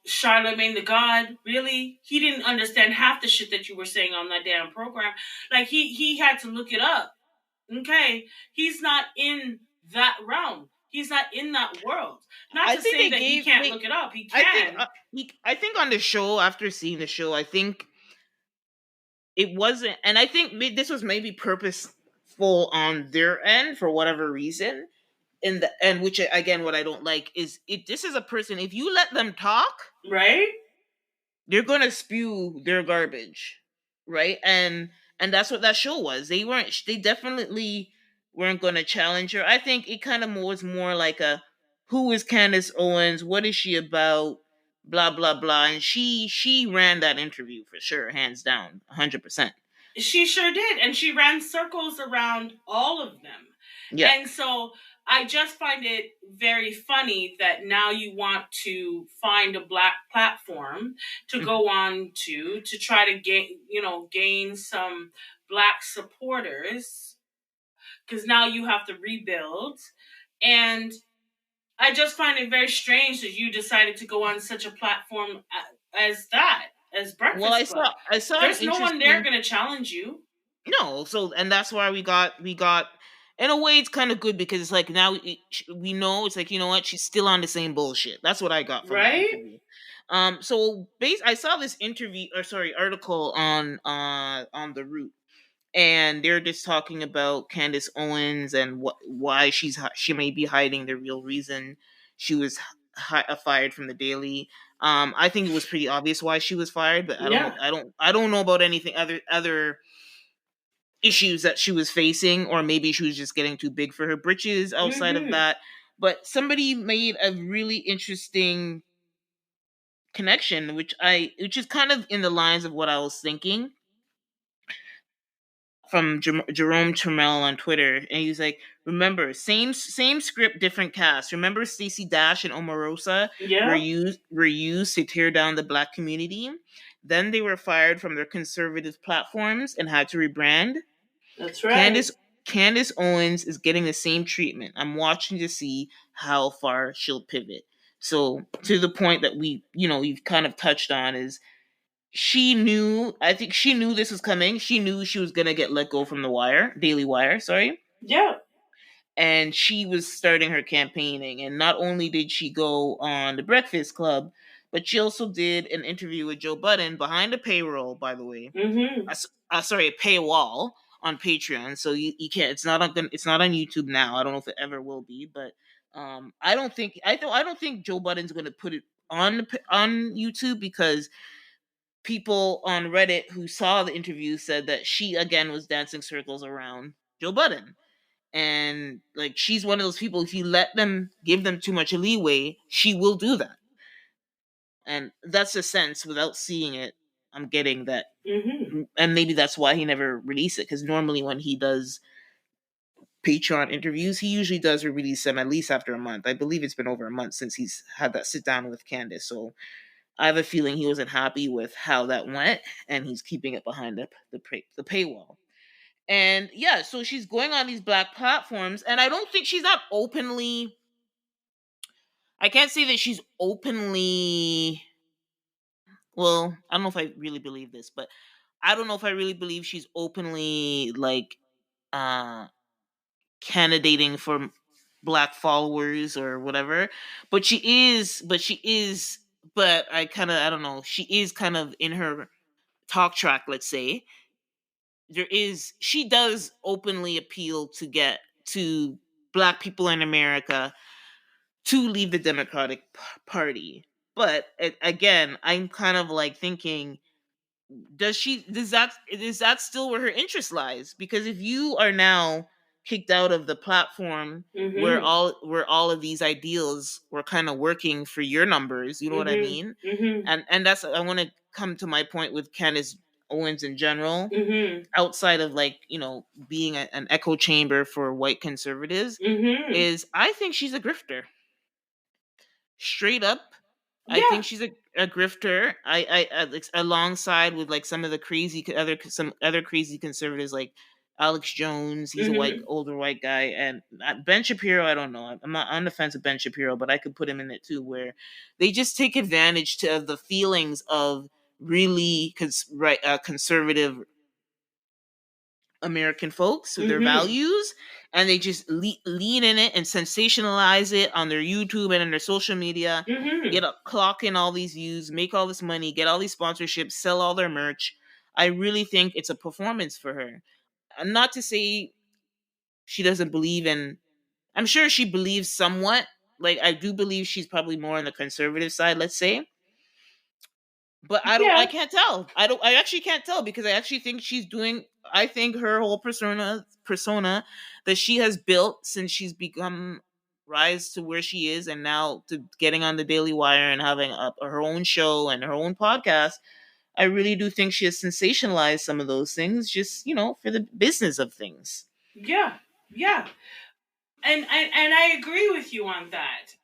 Charlemagne the God, really? He didn't understand half the shit that you were saying on that damn program. Like, he had to look it up. Okay? He's not in that realm. He's not in that world. Not to say that he can't look it up. He can. I think on the show, after seeing the show, I think it wasn't, and I think this was maybe purposeful on their end for whatever reason. In the end, which again, what I don't like is this is a person. If you let them talk, right, they're gonna spew their garbage, right? And that's what that show was. They definitely weren't gonna challenge her. I think it kind of was more like a, who is Candace Owens? What is she about? Blah blah blah. And she ran that interview for sure, hands down, 100%. She sure did, and she ran circles around all of them. Yeah. And so I just find it very funny that now you want to find a Black platform to go on to try to gain some Black supporters, because now you have to rebuild. And I just find it very strange that you decided to go on such a platform as that, as Well, Breakfast Club. I saw an There's no one there interesting. going to challenge you. No, so and that's why we got in a way it's kind of good because it's like now we know it's like, you know what, she's still on the same bullshit. That's what I got from that Right? interview. So I saw this interview or sorry article on the Root, and they're just talking about Candace Owens and why she may be hiding the real reason she was fired from the Daily. I think it was pretty obvious why she was fired, but I don't know. Yeah. I don't know about anything other issues that she was facing, or maybe she was just getting too big for her britches outside of Mm-hmm. that. But somebody made a really interesting connection, which is kind of in the lines of what I was thinking from Jerome Trammell on Twitter, and he's like, "Remember, same script, different cast. Remember, Stacey Dash and Omarosa Yeah. were used to tear down the Black community. Then they were fired from their conservative platforms and had to rebrand. That's right. Candace Candace Owens is getting the same treatment. I'm watching to see how far she'll pivot." So to the point that you've kind of touched on is I think she knew this was coming. She knew she was gonna get let go from the Daily Wire, sorry. Yeah. And she was starting her campaigning. And not only did she go on the Breakfast Club, but she also did an interview with Joe Budden behind a payroll, by the way. Mm-hmm. Sorry, a paywall on Patreon. So you can't. It's not on YouTube now. I don't know if it ever will be, but I don't think Joe Budden's going to put it on YouTube, because people on Reddit who saw the interview said that she again was dancing circles around Joe Budden. And like, she's one of those people, if you give them too much leeway, she will do that. And that's a sense, without seeing it, I'm getting that. Mm-hmm. And maybe that's why he never released it, because normally when he does Patreon interviews, he usually does release them at least after a month. I believe it's been over a month since he's had that sit down with Candace. So I have a feeling he wasn't happy with how that went, and he's keeping it behind the paywall. And yeah, so she's going on these Black platforms, and I don't think she's not openly. I can't say that she's openly. Well, I don't know if I really believe this, but I don't know if I really believe she's openly like uh candidating for Black followers or whatever. But I don't know, she is kind of in her talk track, let's say. She does openly appeal to Black people in America to leave the Democratic Party. But again, I'm kind of like thinking, is that still where her interest lies? Because if you are now kicked out of the platform Mm-hmm. where all of these ideals were kind of working for your numbers, you know what I Mm-hmm. mean? Mm-hmm. And that's, I want to come to my point with Candace Owens in general. Mm-hmm. Outside of, like, being an echo chamber for white conservatives, Mm-hmm. is I think she's a grifter. Straight up, I Yeah. think she's a grifter. Like, alongside with like some other crazy conservatives like Alex Jones. He's a Mm-hmm. older white guy, and Ben Shapiro. I don't know. I'm not on the fence of Ben Shapiro, but I could put him in it too, where they just take advantage of the feelings of really conservative American folks with their Mm-hmm. values, and they just lean in it and sensationalize it on their YouTube and on their social media, Mm-hmm. clock in all these views, make all this money, get all these sponsorships, sell all their merch. I really think it's a performance for her. Not to say she doesn't believe in. I'm sure she believes somewhat. Like, I do believe she's probably more on the conservative side, let's say, but I Yeah. can't tell. I actually can't tell, because I actually think I think her whole persona that she has built since she's become rise to where she is, and now to getting on the Daily Wire and having her own show and her own podcast. I really do think she has sensationalized some of those things, just, for the business of things. Yeah. Yeah. And I agree with you on that.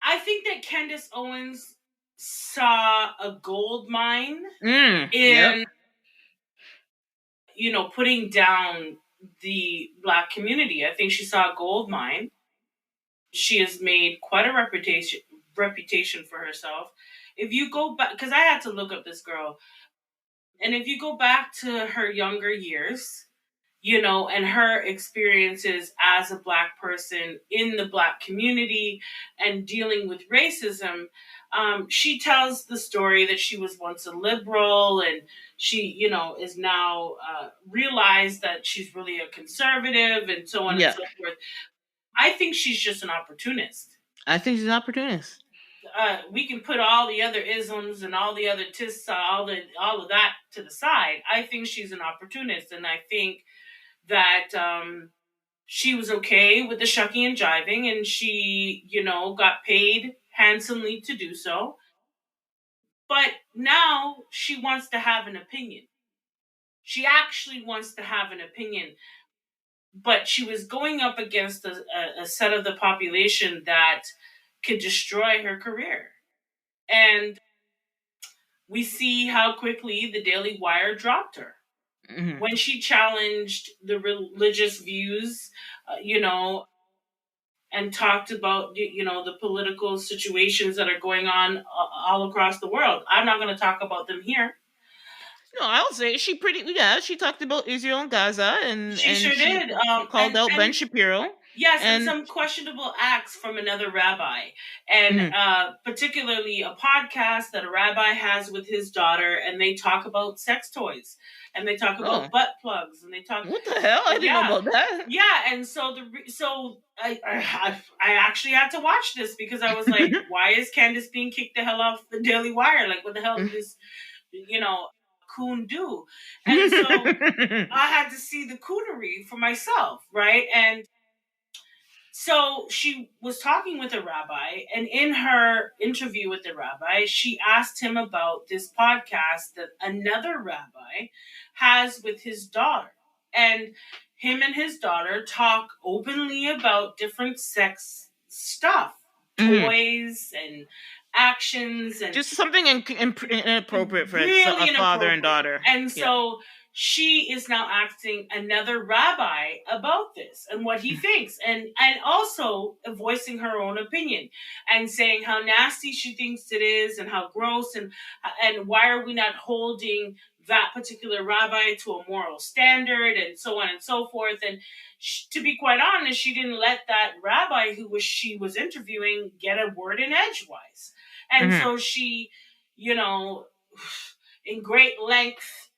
I think that Candace Owens saw a gold mine Yep. in, putting down the Black community. I think she saw a gold mine. She has made quite a reputation for herself. If you go back, because I had to look up this girl, and if you go back to her younger years, and her experiences as a Black person in the Black community and dealing with racism, she tells the story that she was once a liberal, and she, is now realized that she's really a conservative, and so on and Yeah. so forth. I think she's just an opportunist. I think she's an opportunist. We can put all the other isms and all the other all of that to the side. I think she's an opportunist, and I think that she was okay with the shucking and jiving, and she, got paid handsomely to do so. But now she wants to have an opinion. She actually wants to have an opinion, but she was going up against a set of the population that could destroy her career. And we see how quickly the Daily Wire dropped her. Mm-hmm. When she challenged the religious views, and talked about, the political situations that are going on all across the world. I'm not going to talk about them here. No, I would say she talked about Israel and Gaza, She and sure she did. called out Ben Shapiro. Yes, and And some questionable acts from another rabbi, and particularly a podcast that a rabbi has with his daughter, and they talk about sex toys, and they talk about butt plugs, and they talk. What the hell? I didn't know about that. Yeah, and so I actually had to watch this because I was like, why is Candace being kicked the hell off the Daily Wire? Like, what the hell did this, coon do? And so I had to see the coonery for myself, right? And so she was talking with a rabbi, and in her interview with the rabbi, she asked him about this podcast that another rabbi has with his daughter. And him and his daughter talk openly about different sex stuff, toys and actions, and just something inappropriate for really a father and daughter. And so she is now asking another rabbi about this and what he thinks, and also voicing her own opinion and saying how nasty she thinks it is and how gross, and why are we not holding that particular rabbi to a moral standard, and so on and so forth. And to be quite honest, she didn't let that rabbi she was interviewing get a word in edgewise. And so she, in great length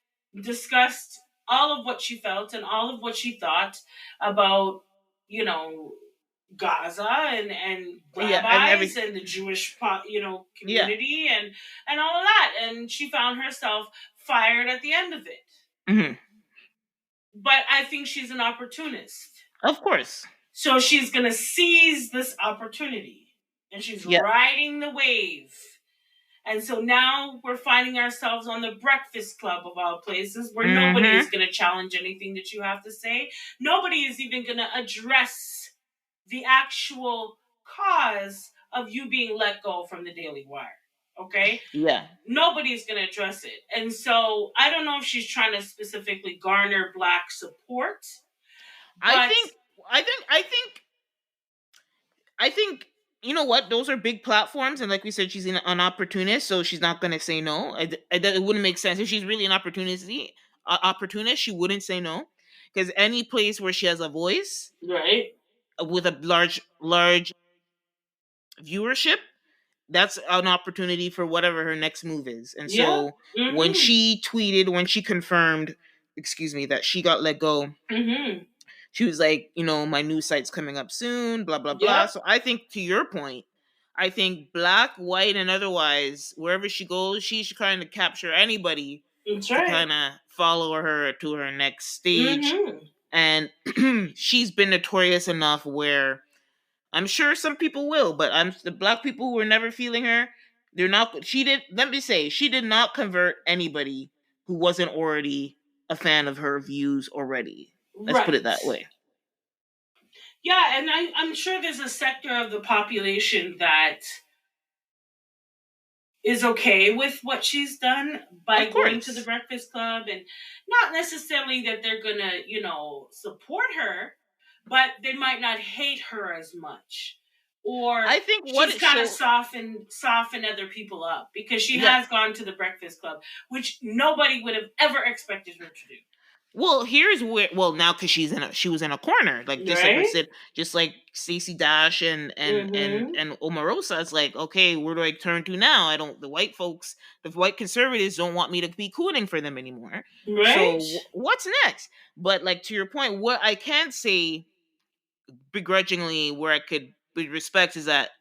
discussed all of what she felt and all of what she thought about, Gaza and rabbis and the Jewish, community and all of that. And she found herself fired at the end of it. Mm-hmm. But I think she's an opportunist. Of course. So she's going to seize this opportunity, and she's riding the wave. And so now we're finding ourselves on the Breakfast Club of all places, where nobody is going to challenge anything that you have to say. Nobody is even going to address the actual cause of you being let go from the Daily Wire. Okay? Yeah. Nobody's going to address it. And so I don't know if she's trying to specifically garner Black support. I think you know what? Those are big platforms, and like we said, she's an opportunist, so she's not going to say no. It wouldn't make sense if she's really an opportunist. She wouldn't say no, because any place where she has a voice, right, with a large viewership, that's an opportunity for whatever her next move is. And so when she confirmed, that she got let go. She was like, my new site's coming up soon, blah, blah, blah. So I think, to your point, I think Black, white, and otherwise, wherever she goes, she should kind of capture anybody to kind of follow her to her next stage. And she's been notorious enough where I'm sure some people will, but the Black people who are never feeling her, she did not convert anybody who wasn't already a fan of her views already. Let's put it that way. Yeah, and I'm sure there's a sector of the population that is okay with what she's done by going to the Breakfast Club, and not necessarily that they're gonna, support her, but they might not hate her as much or I think what she's it kind of shows, soften other people up because she has gone to the Breakfast Club, which nobody would have ever expected her to do. Well, here's where. Well, now because she was in a corner, like just like I Right? said, just like Stacey Dash and Omarosa. It's like, okay, where do I turn to now? I don't. The white conservatives don't want me to be cooning for them anymore. Right? So what's next? But like to your point, what I can say begrudgingly, where I could with respect, is that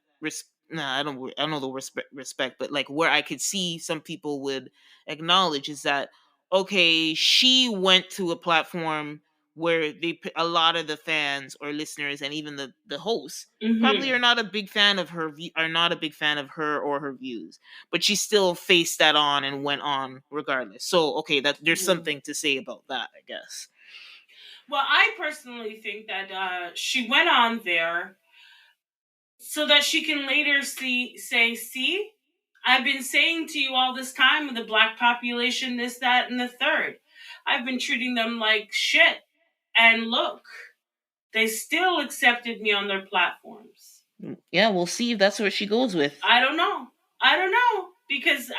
I don't know the respect, but like where I could see some people would acknowledge is that, okay, she went to a platform where a lot of the fans or listeners and even the hosts probably are not a big fan of her are not a big fan of her or her views, but she still faced that on and went on regardless. So okay, that there's something to say about that, I guess. Well, I personally think that she went on there so that she can later say, see, I've been saying to you all this time with the black population, this, that, and the third. I've been treating them like shit. And look, they still accepted me on their platforms. Yeah, we'll see if that's what she goes with. I don't know. Because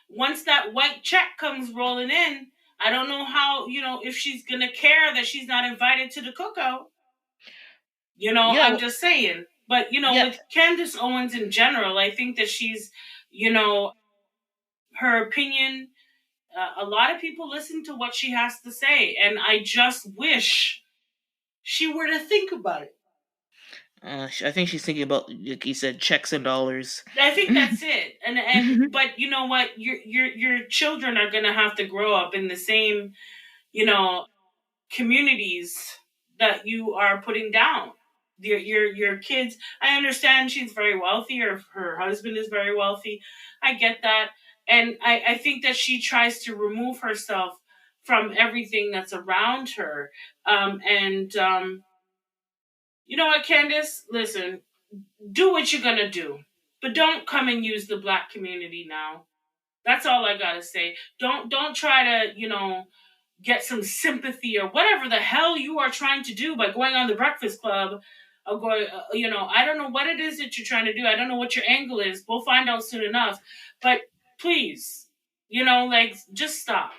once that white check comes rolling in, I don't know how, if she's going to care that she's not invited to the cookout. I'm just saying. But, with Candace Owens in general, I think that she's, her opinion, a lot of people listen to what she has to say. And I just wish she were to think about it. I think she's thinking about, like you said, checks and dollars. I think that's it. And but you know what? Your children are going to have to grow up in the same, communities that you are putting down. Your kids. I understand she's very wealthy, or her husband is very wealthy. I get that, and I think that she tries to remove herself from everything that's around her. You know what, Candace? Listen, do what you're gonna do, but don't come and use the black community now. That's all I gotta say. Don't try to get some sympathy or whatever the hell you are trying to do by going on the Breakfast Club. Or going, I don't know what it is that you're trying to do. I don't know what your angle is. We'll find out soon enough. But please, just stop.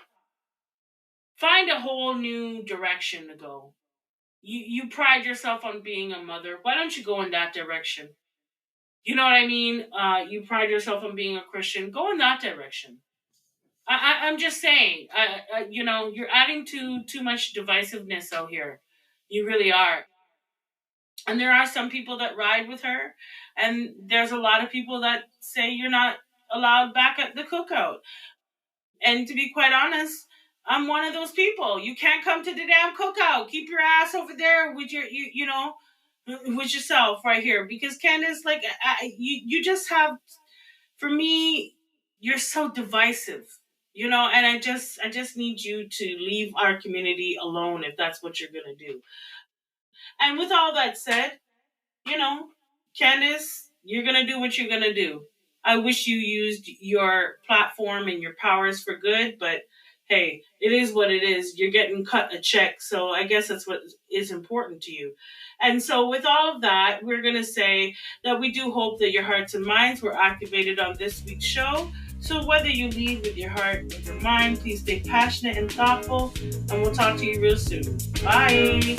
Find a whole new direction to go. You pride yourself on being a mother. Why don't you go in that direction? You know what I mean? You pride yourself on being a Christian. Go in that direction. I'm just saying, you're adding too much divisiveness out here. You really are. And there are some people that ride with her, and there's a lot of people that say you're not allowed back at the cookout. And to be quite honest, I'm one of those people. You can't come to the damn cookout. Keep your ass over there with with yourself right here. Because Candace, you just have, for me, you're so divisive. And I just need you to leave our community alone if that's what you're gonna do. And with all that said, Candace, you're gonna do what you're gonna do. I wish you used your platform and your powers for good, but hey, it is what it is. You're getting cut a check, so I guess that's what is important to you. And so with all of that, we're going to say that we do hope that your hearts and minds were activated on this week's show. So whether you lead with your heart or your mind, please stay passionate and thoughtful, and we'll talk to you real soon. Bye!